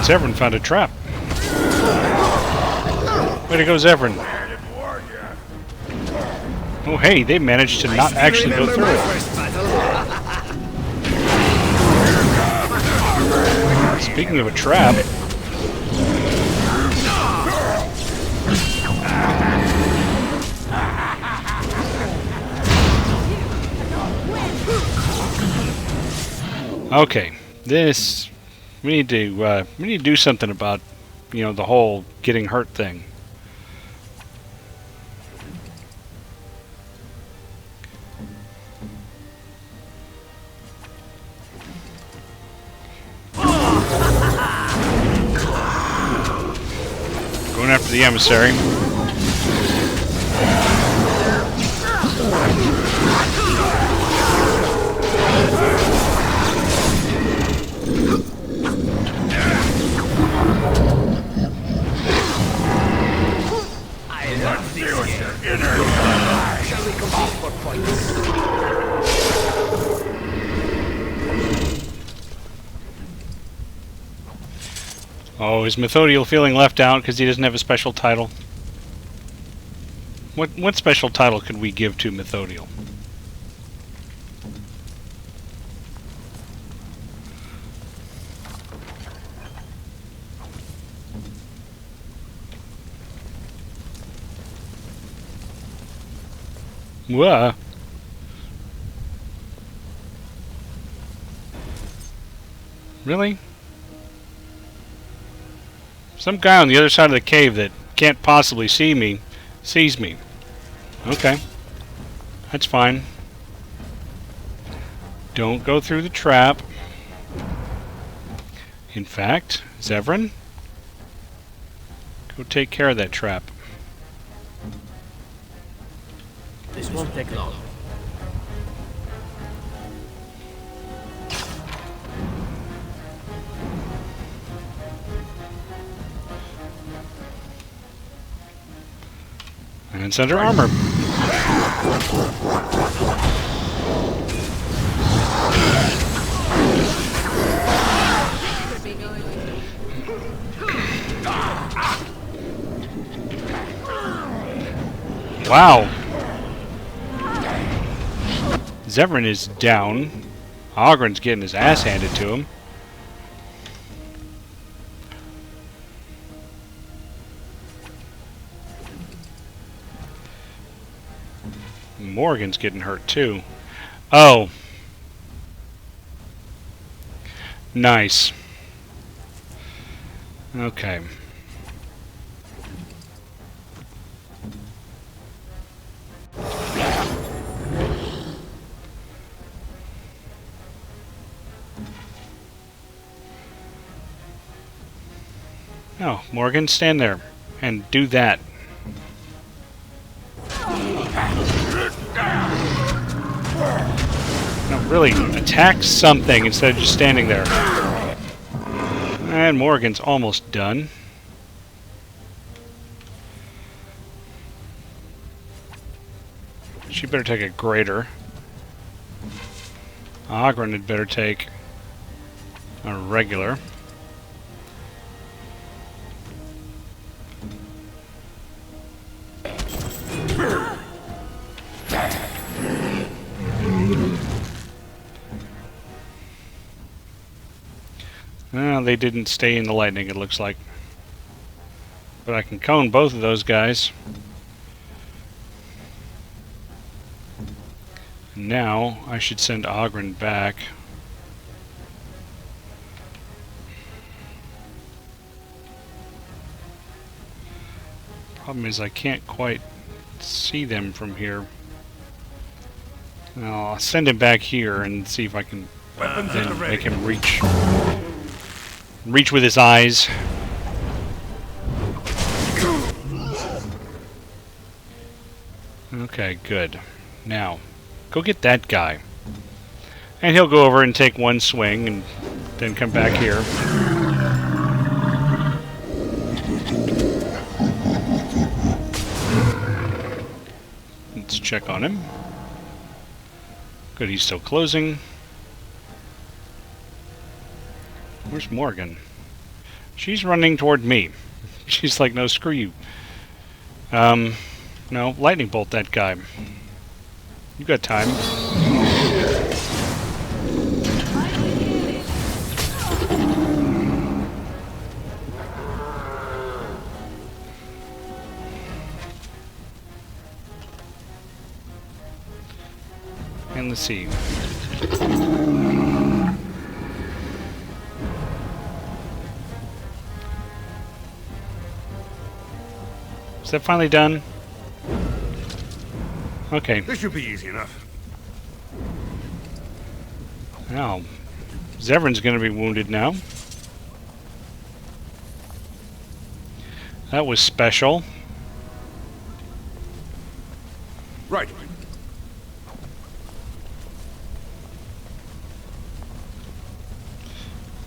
Zevran found a trap. Way to go, Zevran. Oh, hey, they managed to not actually go through it. Speaking of a trap... Okay, this... We need to do something about, you know, the whole getting hurt thing. Going after the emissary. Oh, is Methodiel feeling left out because he doesn't have a special title? What special title could we give to Methodiel? Whoa. Really? Some guy on the other side of the cave that can't possibly see me sees me. Okay. That's fine. Don't go through the trap. In fact, Zevran, go take care of that trap. This won't take long. And it's under armor. Wow. Zevran is down. Ogren's getting his ass handed to him. Morgan's getting hurt too. Oh. Nice. Okay. No, Morgan, stand there and do that. No, really, attack something instead of just standing there. And Morgan's almost done. She better take a greater. Ogren had better take a regular. Well, they didn't stay in the lightning, it looks like. But I can cone both of those guys. Now, I should send Oghren back. Problem is, I can't quite see them from here. Now, I'll send him back here and see if I can then make him reach with his eyes. Okay, good. Now, go get that guy. And he'll go over and take one swing and then come back here. Let's check on him. Good, he's still closing. Where's Morgan? She's running toward me. She's like, no, screw you. No, lightning bolt that guy. You got time. And let's see. Is that finally done? Okay. This should be easy enough. Now, Zevran's going to be wounded now. That was special. Right.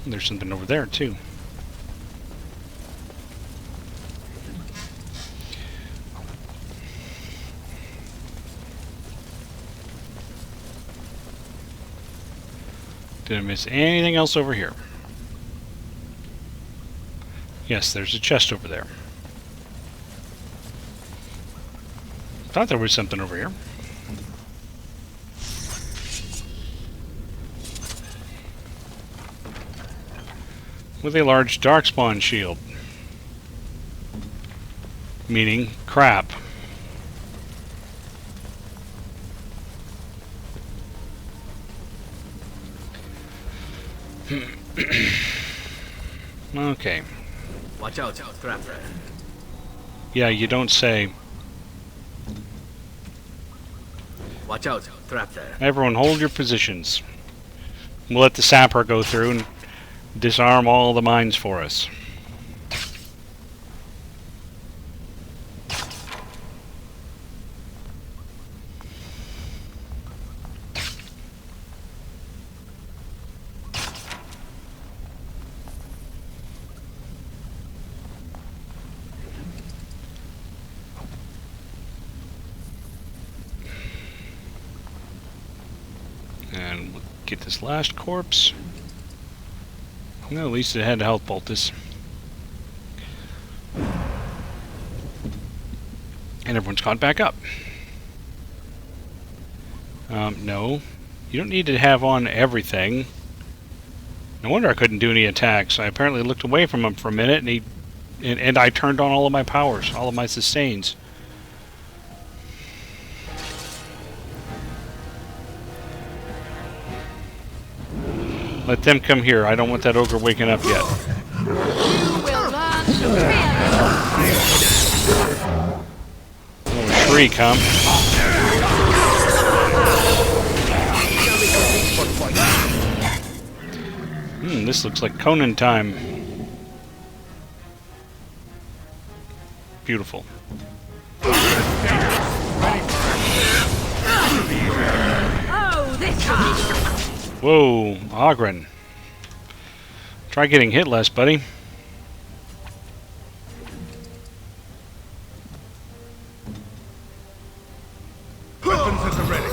There's something over there, too. Did I miss anything else over here? Yes, there's a chest over there. Thought there was something over here. With a large darkspawn shield. Meaning crap. Okay. Watch out, Thrapper. Yeah, you don't say. Watch out, Thrapper. Everyone hold your positions. We'll let the sapper go through and disarm all the mines for us. And we'll get this last corpse. Well, at least it had a health poultice. And everyone's caught back up. No. You don't need to have on everything. No wonder I couldn't do any attacks. I apparently looked away from him for a minute, and I turned on all of my powers, all of my sustains. Let them come here. I don't want that ogre waking up yet. You will learn to Oh, shriek, huh? This looks like Conan time. Beautiful. Oh, this time. Whoa, Oghren. Try getting hit less, buddy. Weapons at the ready.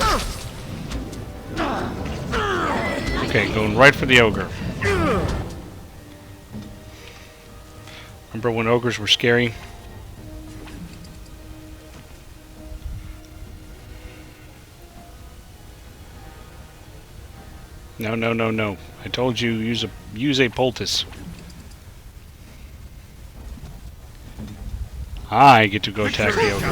Okay, going right for the ogre. Remember when ogres were scary? No, no, no, no. I told you use a poultice. I get to go attack the ogre.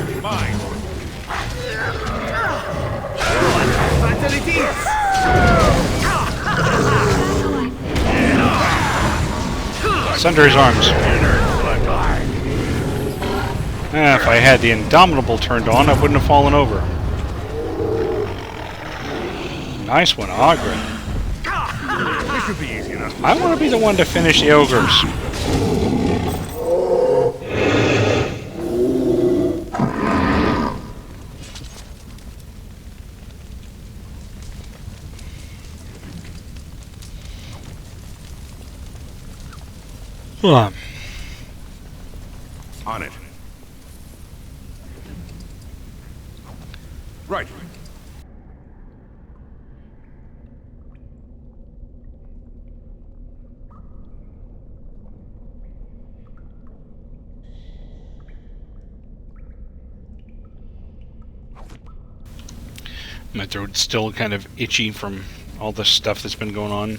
Sunder his arms. If I had the Indomitable turned on, I wouldn't have fallen over. Nice one, Ogre. This should be easy enough. I want to be the one to finish the ogres. On it. Right. My throat's still kind of itchy from all the stuff that's been going on.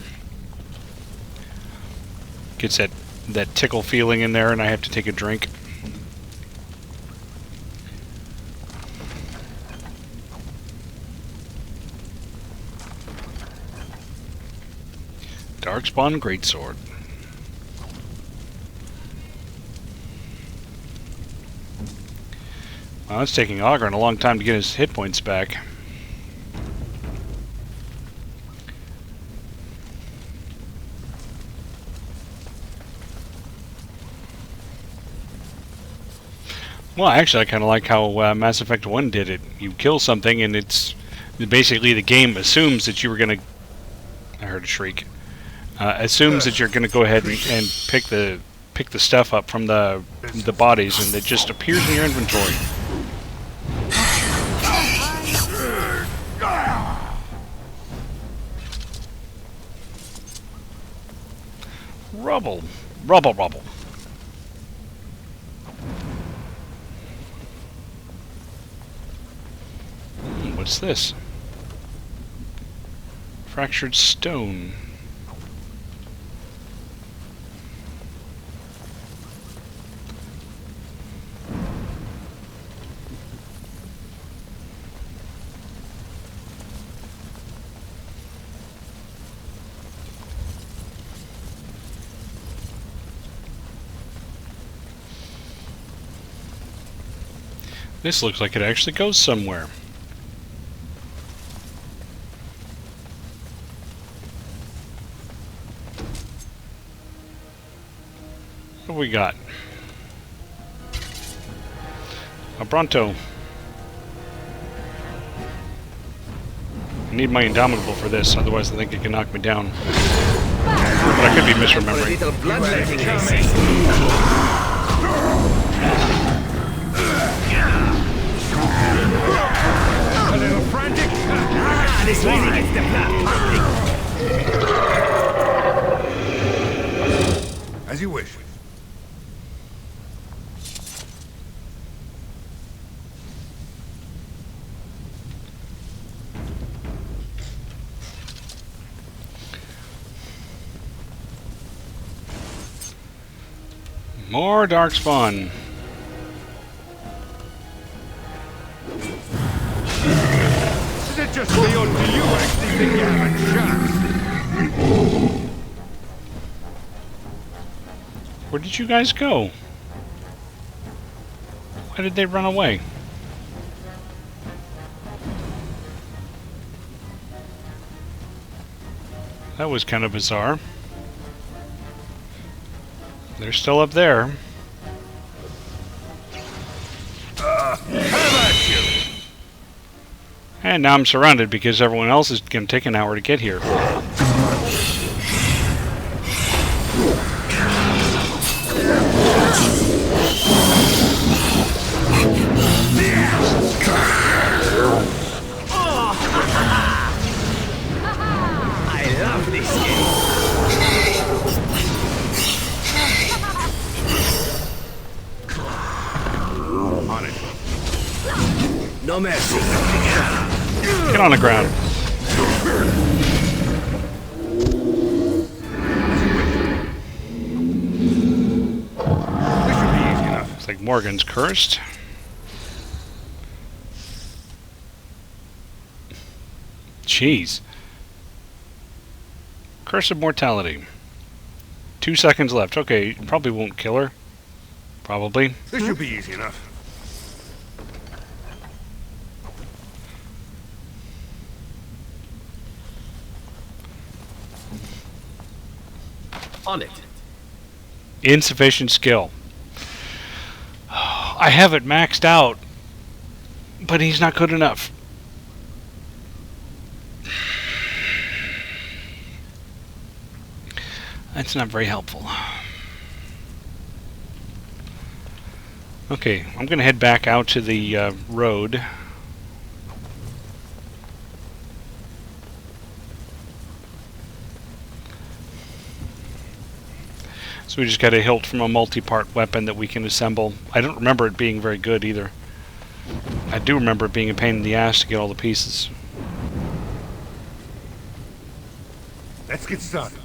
Gets that tickle feeling in there, and I have to take a drink. Darkspawn Greatsword. Well, it's taking Ogren a long time to get his hit points back. Well, actually, I kind of like how Mass Effect 1 did it. You kill something, and it's basically the game assumes that you were going to... I heard a shriek. Assumes that you're going to go ahead and pick the stuff up from the bodies, and it just appears in your inventory. Rubble. Rubble, rubble. What's this? Fractured stone. This looks like it actually goes somewhere. What do we got? A Bronto. I need my Indomitable for this, otherwise I think it can knock me down. But I could be misremembering. A little frantic. This really gets the plot. As you wish. More Darkspawn. Is it just me or do you actually think you have a chance? Where did you guys go? Why did they run away? That was kind of bizarre. They're still up there. How about you? And now I'm surrounded because everyone else is going to take an hour to get here. I love this game. On it. No mercy. Get on the ground. Morgan's cursed. Jeez. Curse of mortality. 2 seconds left. Okay, probably won't kill her. Probably. This should be easy enough. On it. Insufficient skill. I have it maxed out, but he's not good enough. That's not very helpful. Okay, I'm going to head back out to the road. So we just got a hilt from a multi-part weapon that we can assemble. I don't remember it being very good either. I do remember it being a pain in the ass to get all the pieces. Let's get started.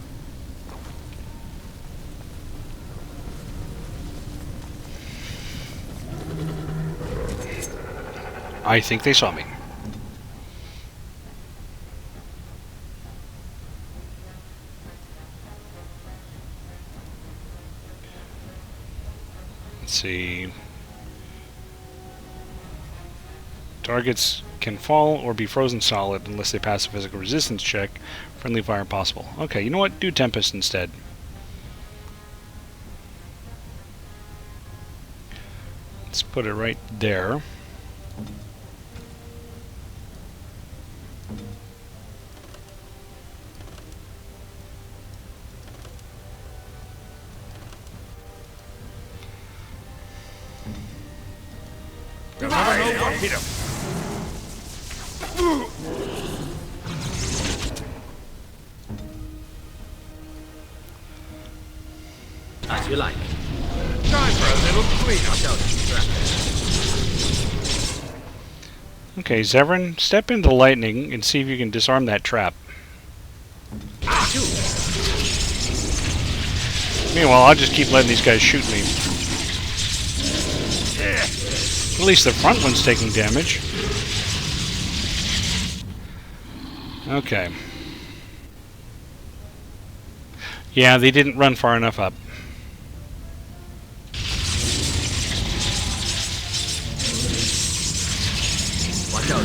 I think they saw me. Let's see. Targets can fall or be frozen solid unless they pass a physical resistance check. Friendly fire possible. Okay, you know what? Do Tempest instead. Let's put it right there. You'll never know what hit him. As you like. Time for a little cleanup. Okay, Zevran, step into the lightning and see if you can disarm that trap. Meanwhile, I'll just keep letting these guys shoot me. At least the front one's taking damage. Okay. Yeah, they didn't run far enough up. Watch out.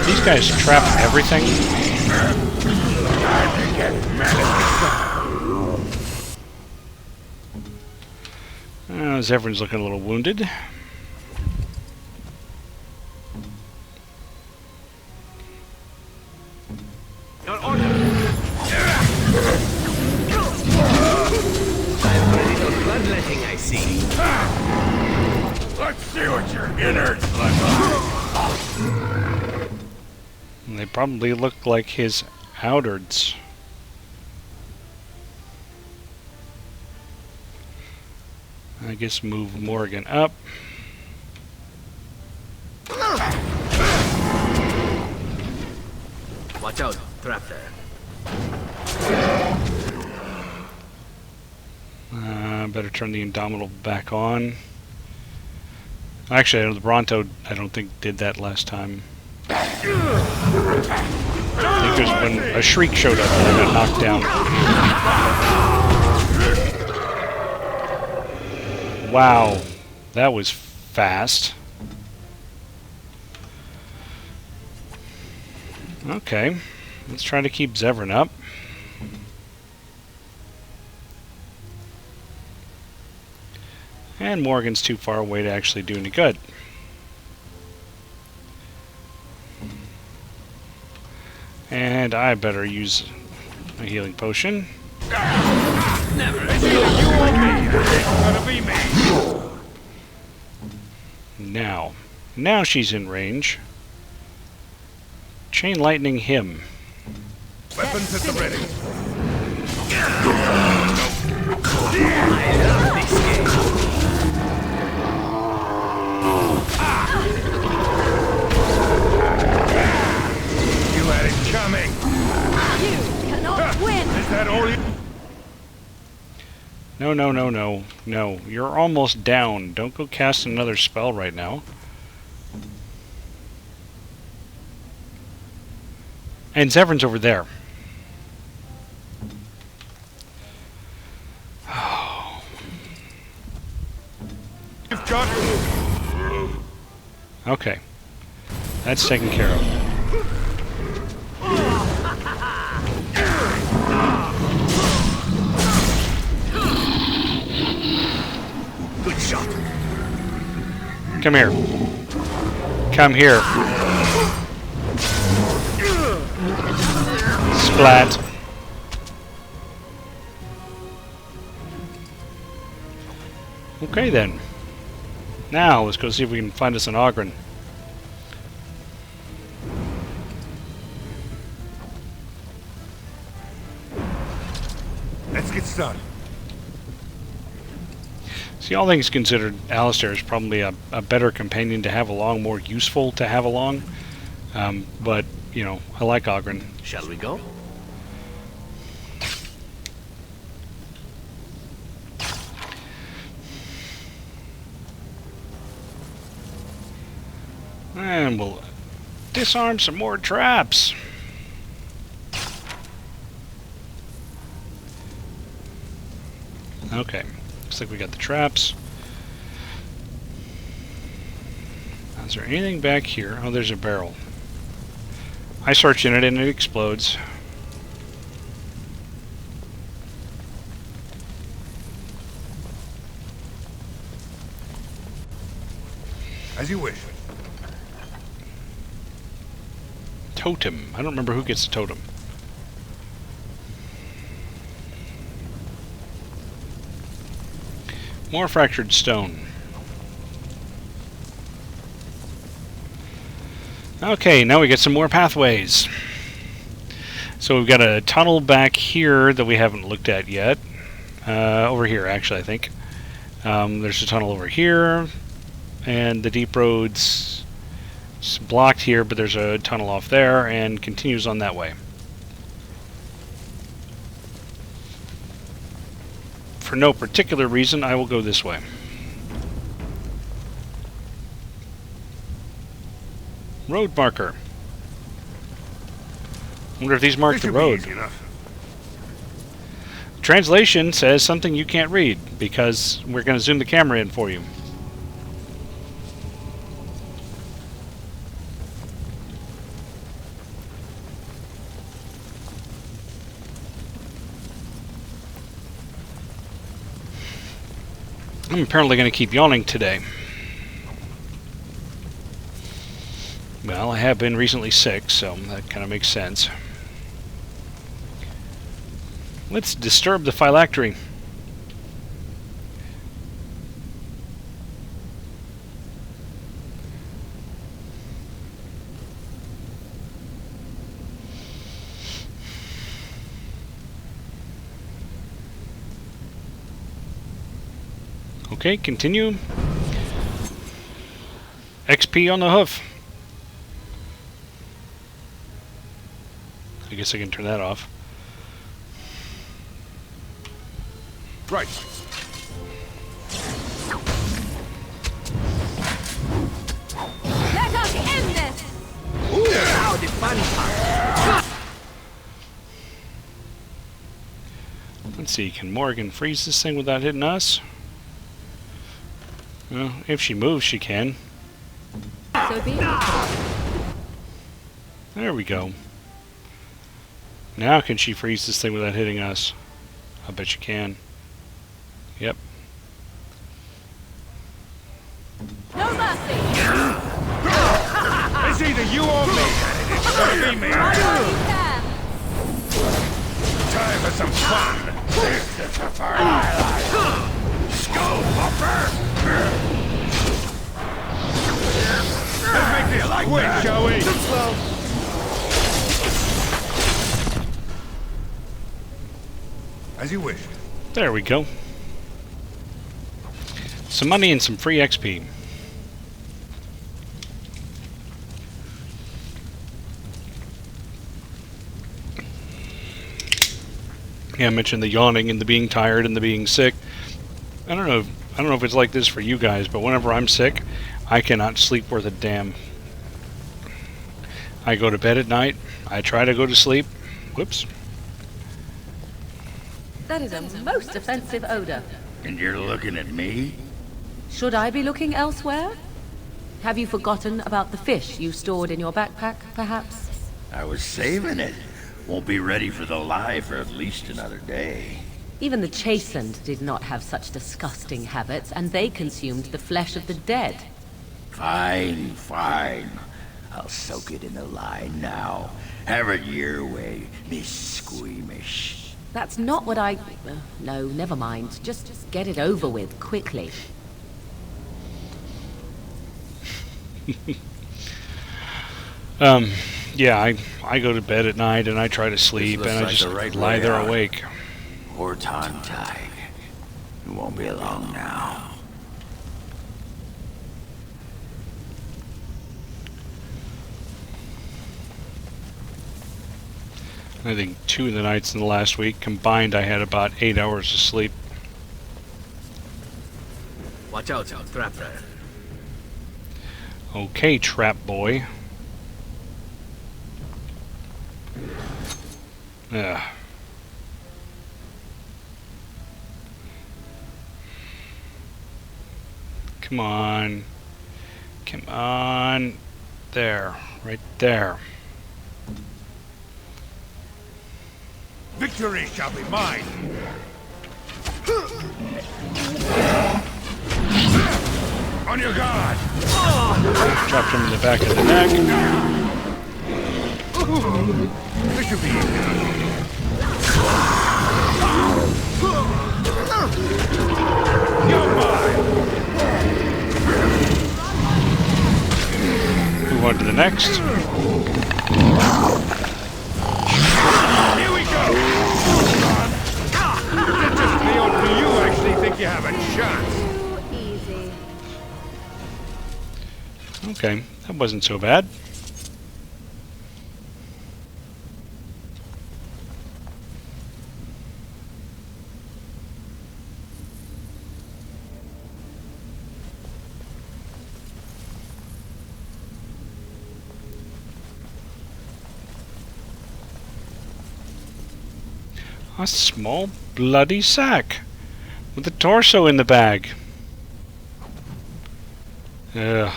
These guys trap everything. Zevran's looking a little wounded. Your order. Time for a little bloodletting, I see. Let's see what your innards look like. They probably look like his outards. I guess move Morgan up. Watch out, trap there. Better turn the Indomitable back on. Actually, the Bronto, I don't think did that last time. I think it was when a Shriek showed up and I got knocked down. Wow, that was fast. Okay, let's try to keep Zevran up. And Morgan's too far away to actually do any good. And I better use a healing potion. Now she's in range. Chain lightning him. Weapons at the ready. You had it coming. You cannot win! Is that all you... No, no, no, no. No. You're almost down. Don't go cast another spell right now. And Zevran's over there. Okay. That's taken care of. Good shot. Come here. Come here. Splat. Okay then. Now, let's go see if we can find us an Oghren. Let's get started. See, all things considered, Alistair is probably a better companion to have along, more useful to have along. But, you know, I like Oghren. Shall we go? And we'll disarm some more traps. Okay, looks like we got the traps. Is there anything back here? Oh, there's a barrel. I search in it and it explodes. As you wish. Totem. I don't remember who gets the totem. More fractured stone. Okay, now we get some more pathways. So we've got a tunnel back here that we haven't looked at yet. Over here, actually, I think. There's a tunnel over here. And the deep road's blocked here, but there's a tunnel off there and continues on that way. For no particular reason, I will go this way. Road marker. Wonder if these mark the road. Translation says something you can't read because we're going to zoom the camera in for you. I'm apparently going to keep yawning today. Well, I have been recently sick, so that kind of makes sense. Let's disturb the phylactery. Okay, continue. XP on the hoof. I guess I can turn that off. Right. Let us end this! Ooh, now the fun part. Let's see, can Morrigan freeze this thing without hitting us? Well, if she moves, she can. So be it. There we go. Now can she freeze this thing without hitting us? I bet she can. Yep. No mercy! It's either you or me, and it's gonna be me. Time for some fun. This is the part I like. Skull popper! Let's make this quick, shall we? As you wish. There we go. Some money and some free XP. Yeah, I mentioned the yawning and the being tired and the being sick. I don't know if it's like this for you guys, but whenever I'm sick, I cannot sleep worth a damn. I go to bed at night. I try to go to sleep. Whoops. That is a most offensive odor. And you're looking at me? Should I be looking elsewhere? Have you forgotten about the fish you stored in your backpack, perhaps? I was saving it. Won't be ready for the lie for at least another day. Even the Chastened did not have such disgusting habits, and they consumed the flesh of the dead. Fine, fine. I'll soak it in the lie now. Have it your way, Miss Squeamish. That's not what I... no, never mind. Just get it over with, quickly. Yeah, I go to bed at night and I try to sleep and I just lie there awake. Or tongue-tied. It won't be long now. I think 2 of the nights in the last week combined I had about 8 hours of sleep. Watch out, Trapper. Okay, Trap Boy. Ugh. Come on. Come on. There. Right there. Victory shall be mine. On your guard. Dropped him in the back of the neck. This should be easy. You're mine. Move on to the next. Here we go. It's just me, or do you actually think you have a chance? Easy. Okay, that wasn't so bad. A small bloody sack with the torso in the bag. Ugh.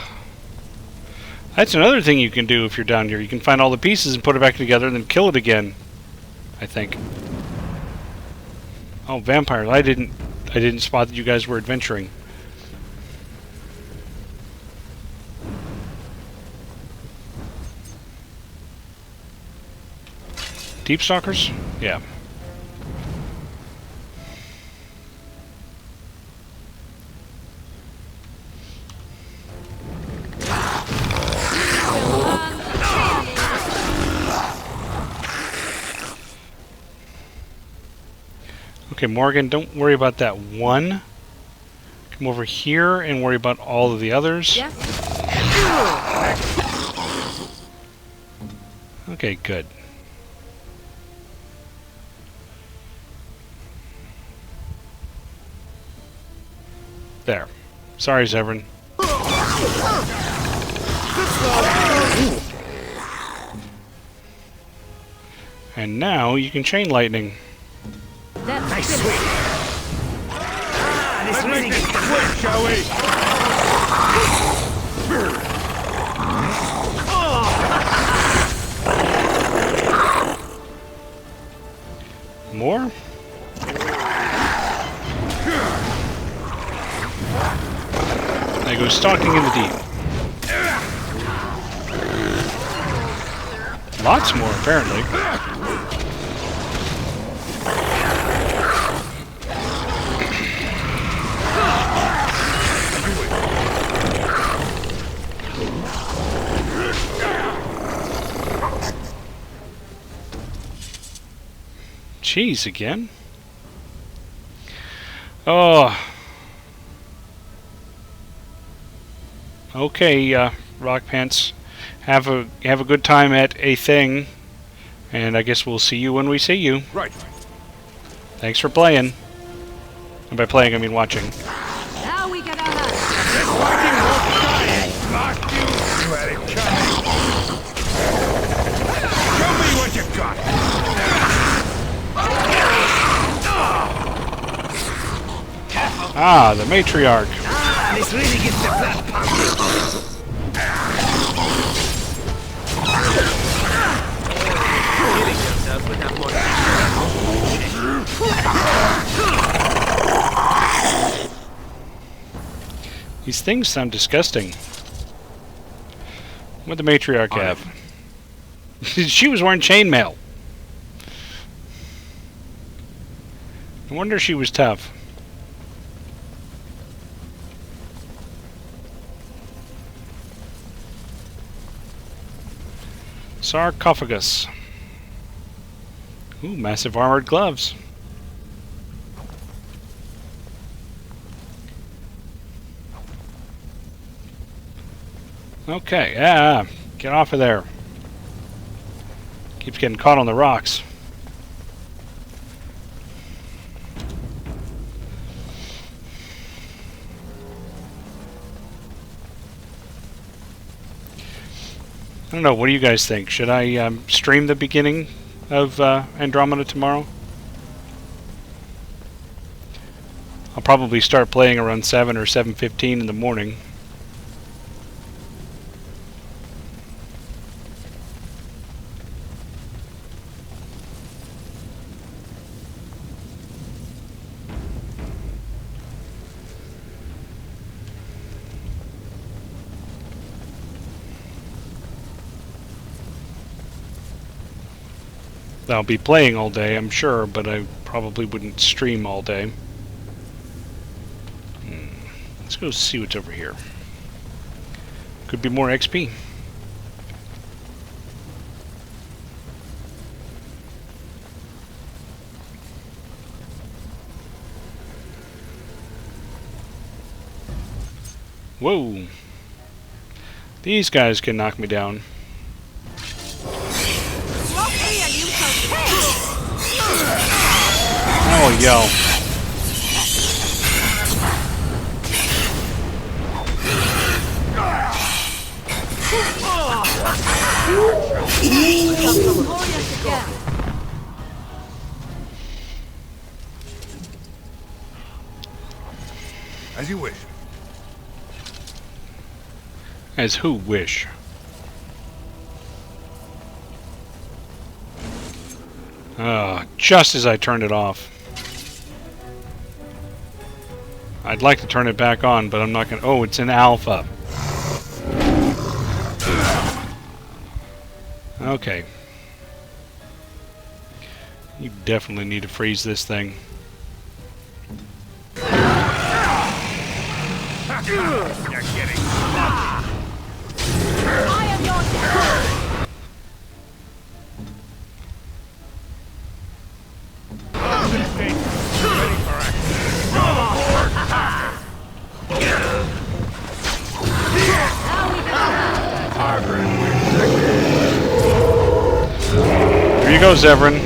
That's another thing you can do if you're down here. You can find all the pieces and put it back together and then kill it again, I think. Oh, vampires. I didn't spot that you guys were adventuring. Deep Stalkers? Yeah. Okay, Morgan, don't worry about that one. Come over here and worry about all of the others. Yes. Okay, good. There. Sorry, Zevran. And now you can chain lightning. Nice swing. Let's make this quick, shall we? More? I go stalking in the deep. Lots more, apparently. Jeez, again? Oh. Okay, Rock Pants. Have a good time at a thing, and I guess we'll see you when we see you. Right. Thanks for playing. And by playing, I mean watching. Now we get our hands. You had it coming. Show me what you got. Ah, the matriarch. This really gets the blood pumping. Killing yourself would have more. These things sound disgusting. What'd the matriarch have? She was wearing chainmail. No wonder she was tough. Sarcophagus. Ooh, massive armored gloves. Okay, get off of there. Keeps getting caught on the rocks. I don't know, what do you guys think? Should I stream the beginning of Andromeda tomorrow? I'll probably start playing around 7 or 7:15 in the morning. I'll be playing all day, I'm sure, but I probably wouldn't stream all day. Let's go see what's over here. Could be more XP. Whoa. These guys can knock me down. Oh, yo. As you wish. As who wish? Just as I turned it off. I'd like to turn it back on, but I'm not gonna. Oh, it's in alpha. Okay. You definitely need to freeze this thing. You're getting I am your dad. Here you go, Zevran.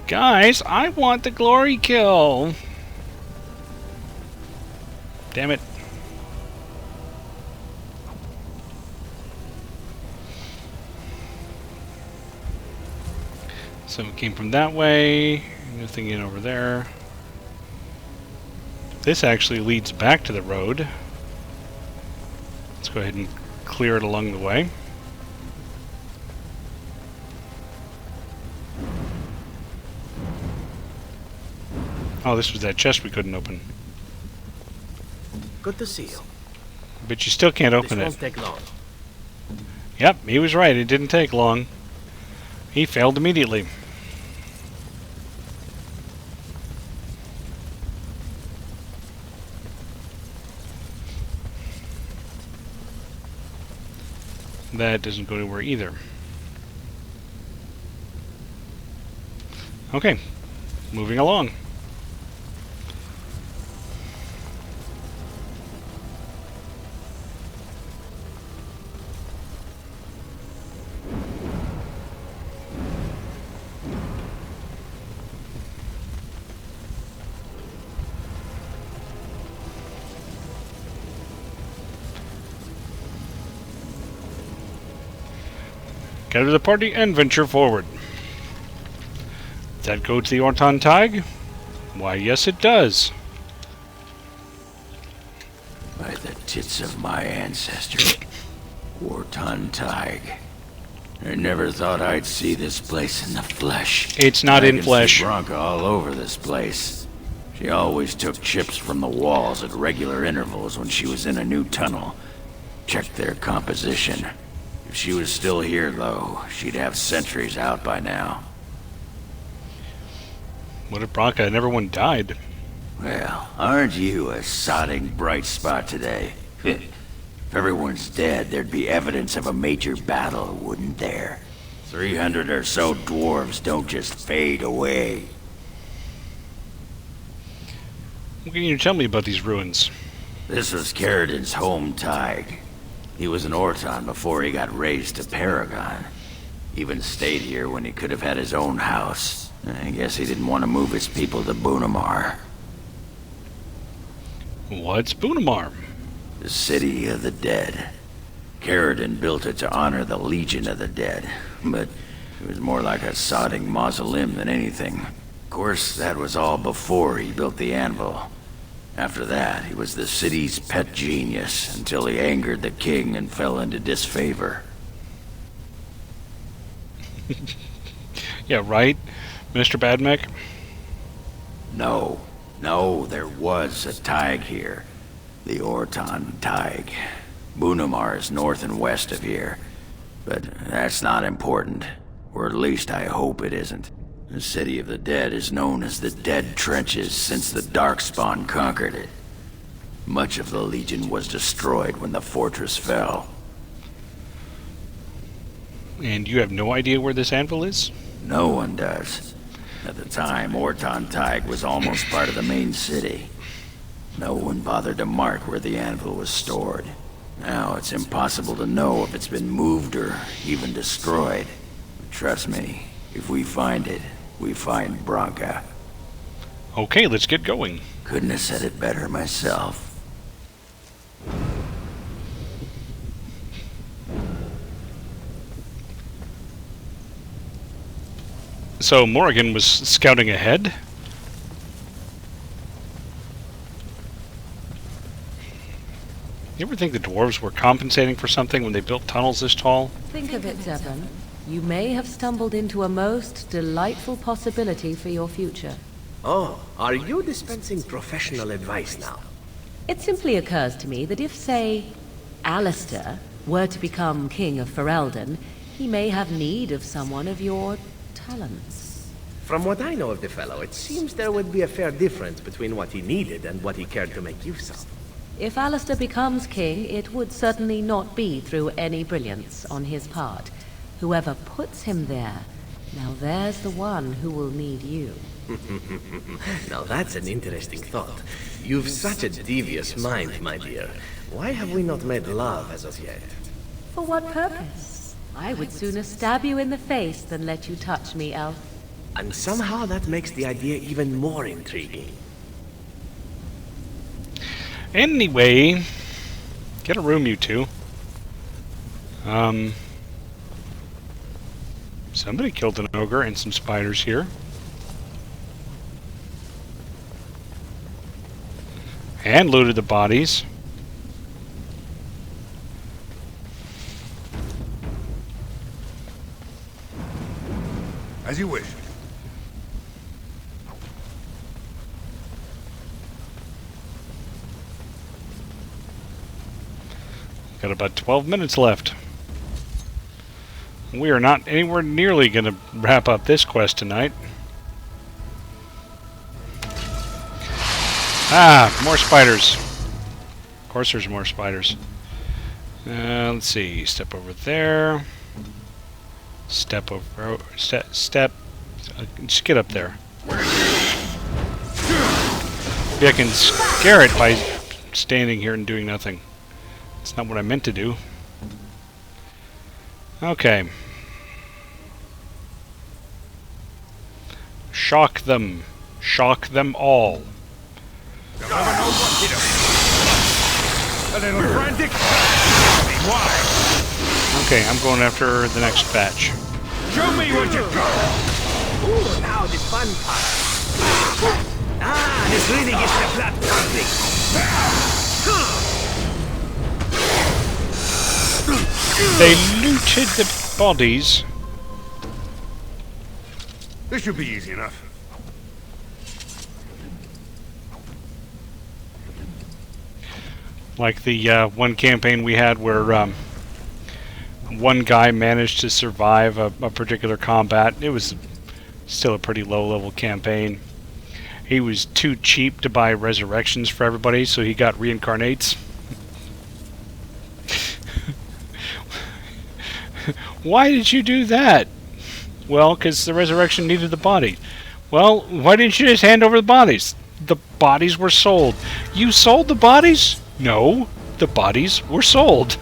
Guys, I want the glory kill. Damn it. So it came from that way. Nothing in over there. This actually leads back to the road. Let's go ahead and clear it along the way. Oh, this was that chest we couldn't open. Good to see you. But you still can't open This it. won't take long. Yep, he was right. It didn't take long. He failed immediately. That doesn't go anywhere either. Okay, moving along. Gather the party and venture forward. Does that go to the Ortan Tig? Why, yes it does. By the tits of my ancestors, Ortan Tig. I never thought I'd see this place in the flesh. It's not in flesh. I can see Branka all over this place. She always took chips from the walls at regular intervals when she was in a new tunnel. Checked their composition. If she was still here, though, she'd have sentries out by now. What if Branka and everyone died? Well, aren't you a sodding bright spot today? If everyone's dead, there'd be evidence of a major battle, wouldn't there? 300 or so dwarves don't just fade away. What can you tell me about these ruins? This was Caridin's home Tig. He was an Ortan before he got raised to Paragon. Even stayed here when he could have had his own house. I guess he didn't want to move his people to Bunamar. What's Bunamar? The city of the dead. Caridin built it to honor the Legion of the Dead, but it was more like a sodding mausoleum than anything. Of course, that was all before he built the anvil. After that, he was the city's pet genius until he angered the king and fell into disfavor. Yeah, right, Mr. Badmech? No, there was a Tig here. The Ortan Tig. Bunamar is north and west of here. But that's not important. Or at least I hope it isn't. The City of the Dead is known as the Dead Trenches since the Darkspawn conquered it. Much of the Legion was destroyed when the fortress fell. And you have no idea where this anvil is? No one does. At the time, Ortan Tig was almost part of the main city. No one bothered to mark where the anvil was stored. Now it's impossible to know if it's been moved or even destroyed. But trust me, if we find it, we find Branka. Okay, let's get going. Couldn't have said it better myself. So Morrigan was scouting ahead? You ever think the dwarves were compensating for something when they built tunnels this tall? Think of it, Zevon. You may have stumbled into a most delightful possibility for your future. Oh, are you dispensing professional advice now? It simply occurs to me that if, say, Alistair were to become King of Ferelden, he may have need of someone of your talents. From what I know of the fellow, it seems there would be a fair difference between what he needed and what he cared to make use of. If Alistair becomes king, it would certainly not be through any brilliance on his part. Whoever puts him there, now there's the one who will need you. Now that's an interesting thought. You've such a devious mind, my dear. Why have we not made love as of yet? For what purpose? I would sooner stab you in the face than let you touch me, Elf. And somehow that makes the idea even more intriguing. Anyway, get a room, you two. Somebody killed an ogre and some spiders here. And looted the bodies. As you wish. Got about 12 minutes left. We are not anywhere nearly going to wrap up this quest tonight. Ah, more spiders. Of course there's more spiders. Let's see. Step over there. Step over... Step... just get up there. Maybe I can scare it by standing here and doing nothing. That's not what I meant to do. Okay. Shock them. Shock them all. You'll never know what hit him. A little frantic. Why? Okay, I'm going after the next batch. Show me what you got! Ooh, now the fun part. Ah, this really gets the blood pumping. They looted the bodies. This should be easy enough. Like the one campaign we had where one guy managed to survive a particular combat. It was still a pretty low-level campaign. He was too cheap to buy resurrections for everybody, so he got reincarnates. Why did you do that? Well, because the resurrection needed the body. Well, why didn't you just hand over the bodies? The bodies were sold. You sold the bodies? No, the bodies were sold.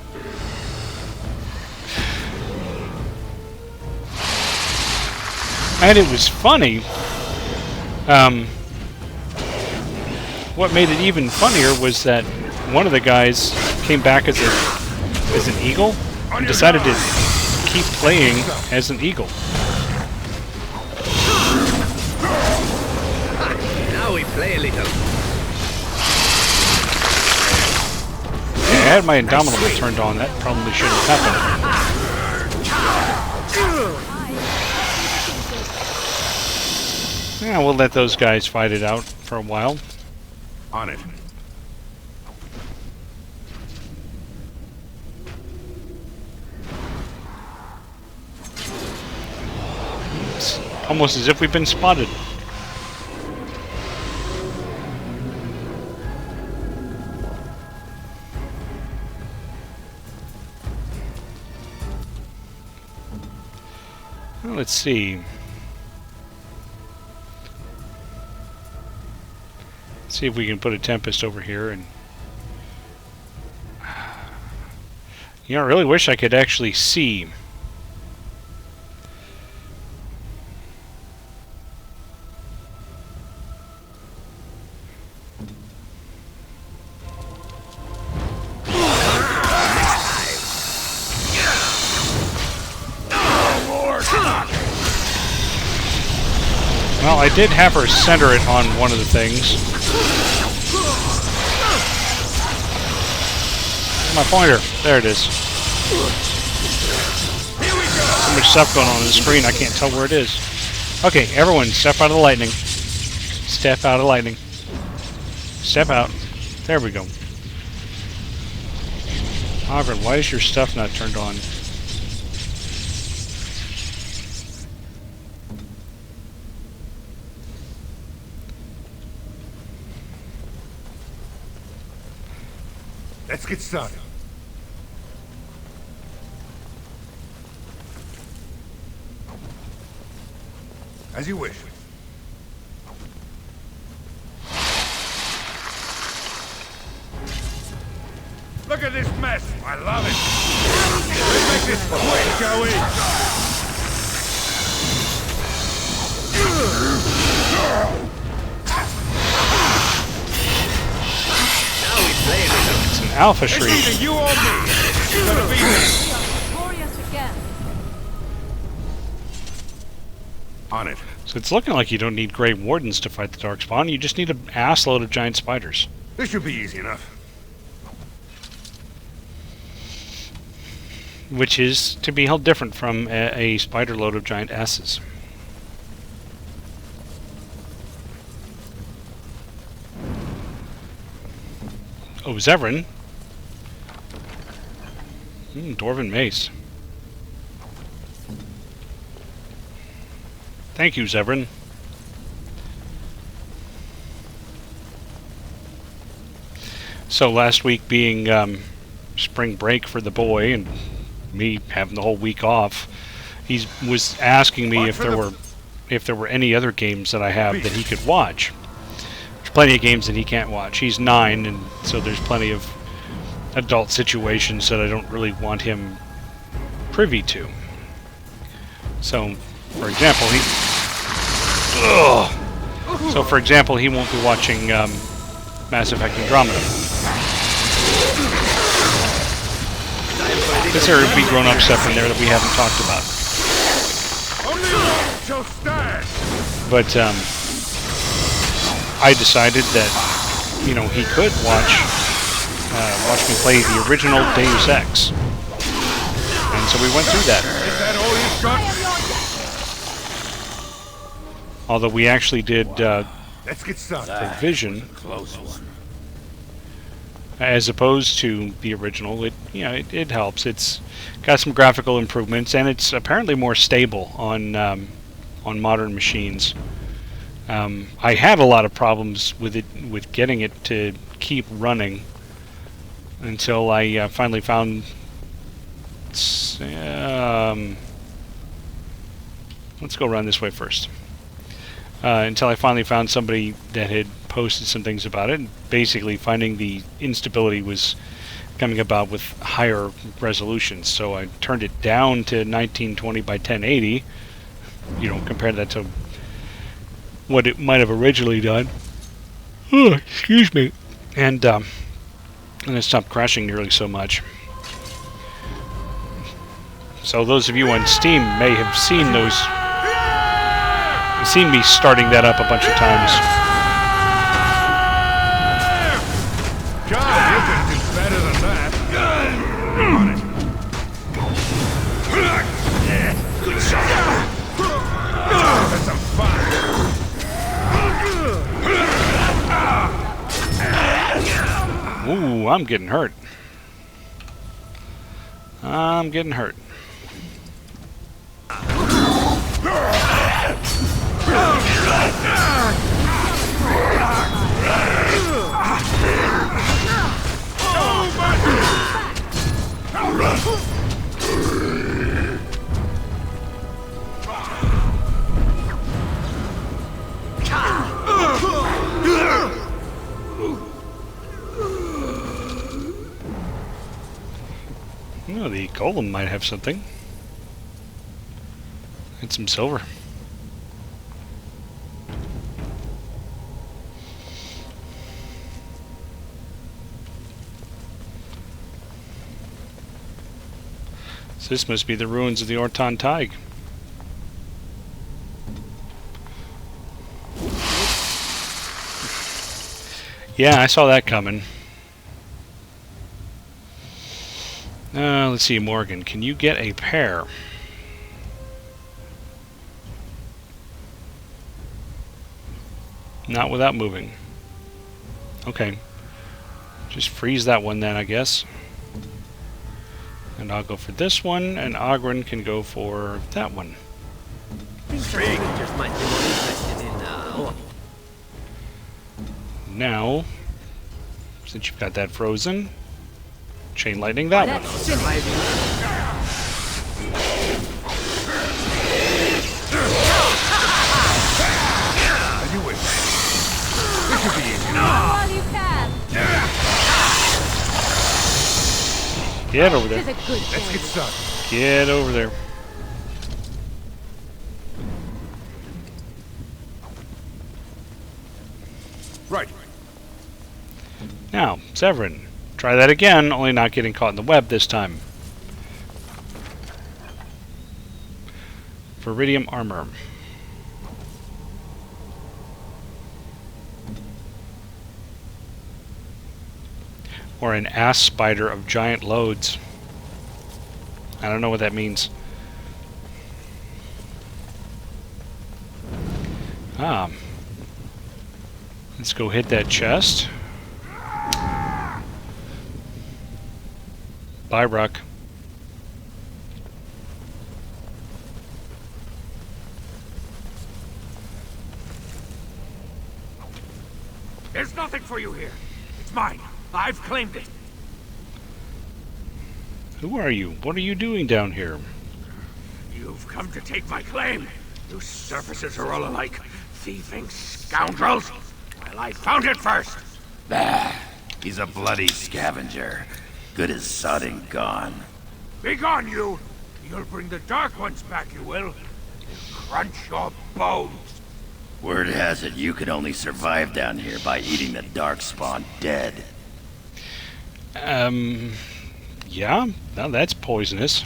And it was funny. What made it even funnier was that one of the guys came back as an eagle and decided to keep playing as an eagle. Now we play a little. Yeah, I had my Indomitable turned on. That probably shouldn't have happened. Yeah, we'll let those guys fight it out for a while. On it. It's almost as if we've been spotted. Well, let's see. See if we can put a Tempest over here. And you know, I really wish I could actually see. Well, I did have her center it on one of the things. My pointer. There it is. So much stuff going on the screen, I can't tell where it is. Okay, everyone, step out of the lightning. Step out of lightning. Step out. There we go. Margaret, why is your stuff not turned on? Let's get started. As you wish. Look at this mess. I love it. Let's make this quick, shall we? It's an alpha shriek. It's either you or me. It's gonna be me. Glorious again. On it. So it's looking like you don't need Grey Wardens to fight the Darkspawn. You just need an assload of giant spiders. This should be easy enough. Which is to be held different from a spider load of giant asses. Oh, Zevran. Dwarven Mace. Thank you, Zevran. So last week being spring break for the boy and me having the whole week off, he was asking me if there were any other games that I have that he could watch. There's plenty of games that he can't watch. He's 9, and so there's plenty of adult situations that I don't really want him privy to. So, for example, he won't be watching Mass Effect Andromeda. Time for a Because there would be grown-up stuff in there that we haven't talked about. But I decided that, you know, he could watch me play the original Deus Ex. And so we went through that. Is that all you've got? Although we actually did Let's get started. for Vision, Close one. as opposed to the original. It, you know, it helps. It's got some graphical improvements, and it's apparently more stable on modern machines. I had a lot of problems with getting it to keep running until I finally found. Let's go around this way first. Until I finally found somebody that had posted some things about it, and basically finding the instability was coming about with higher resolutions. So I turned it down to 1920 by 1080. You know, compare that to what it might have originally done. Oh, excuse me. And it stopped crashing nearly so much. So those of you on Steam may have seen those. Seen me starting that up a bunch of times. John, you can do better than that. On it. Good shot. That's a fire. Ooh, I'm getting hurt. I'm getting hurt. You know, the golem might have something. And some silver. So this must be the ruins of the Orton Tig. Yeah, I saw that coming. Let's see, Morgan, can you get a pair? Not without moving. Okay. Just freeze that one then, I guess. And I'll go for this one, and Ogren can go for that one. Strangers might be more interested in, Now, since you've got that frozen, chain lightning that one. Are you with me? This should be easy. While you can. Get over there. This is a good Let's thing. get started. Get over there. Right. Now, Severin, try that again, only not getting caught in the web this time. Viridium armor. Or an ass spider of giant loads. I don't know what that means. Let's go hit that chest. Bye, Ruck. There's nothing for you here. It's mine. I've claimed it. Who are you? What are you doing down here? You've come to take my claim. You surfacers are all alike. Thieving scoundrels. Well, I found it first. Bah, he's a bloody scavenger. Good as sodding gone. Be gone, you. You'll bring the Dark Ones back, you will. They'll crunch your bones. Word has it you could only survive down here by eating the Darkspawn dead. Yeah? Now that's poisonous.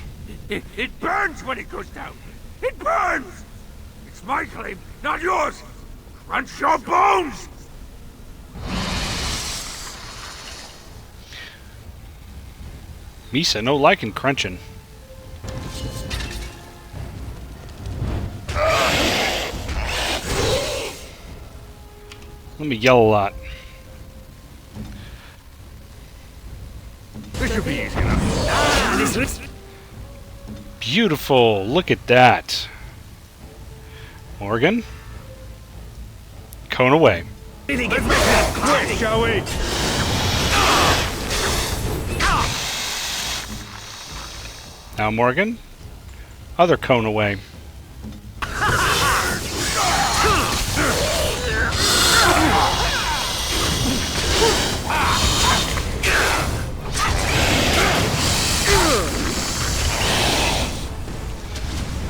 It burns when it goes down. It burns! It's my claim, not yours! Crunch your bones! Misa, no liking crunching. Let me yell a lot. This should be easy enough. Beautiful. Look at that. Morgan. Cone away. Let's make that quick, shall we? Now Morgan. Other cone away.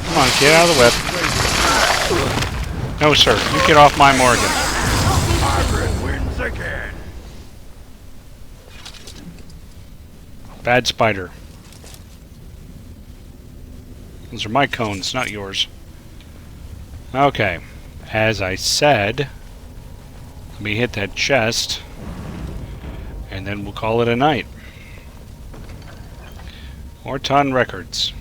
Come on, get out of the whip. No, sir. You get off my Morgan. Margaret wins again. Bad spider. Those are my cones, not yours. Okay. As I said, let me hit that chest, and then we'll call it a night. Orton Records.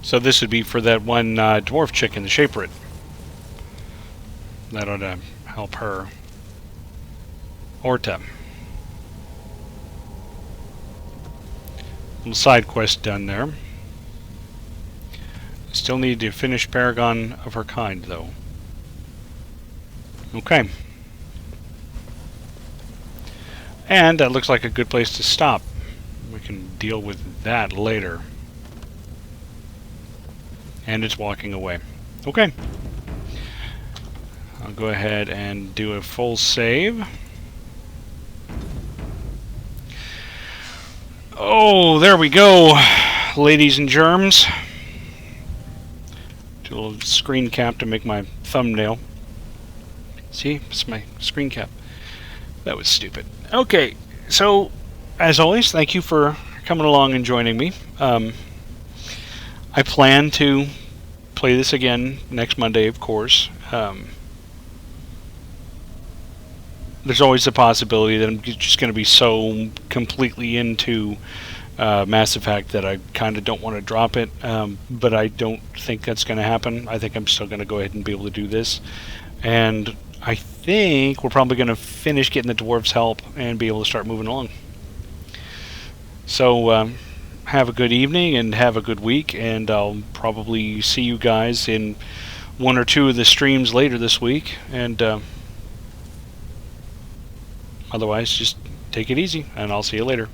So this would be for that one dwarf chick in the Shaperit. That ought to help her. Orta. Little side quest done there. Still need to finish Paragon of her kind, though. Okay. And that looks like a good place to stop. We can deal with that later. And it's walking away. Okay. I'll go ahead and do a full save. Oh, there we go, ladies and germs. Do a little screen cap to make my thumbnail. See, it's my screen cap. That was stupid. Okay, so as always, thank you for coming along and joining me. I plan to play this again next Monday, of course. There's always the possibility that I'm just going to be so completely into Mass Effect that I kind of don't want to drop it, but I don't think that's going to happen. I think I'm still going to go ahead and be able to do this. And I think we're probably going to finish getting the dwarves' help and be able to start moving along. So, have a good evening and have a good week, and I'll probably see you guys in one or two of the streams later this week, and otherwise just take it easy, and I'll see you later.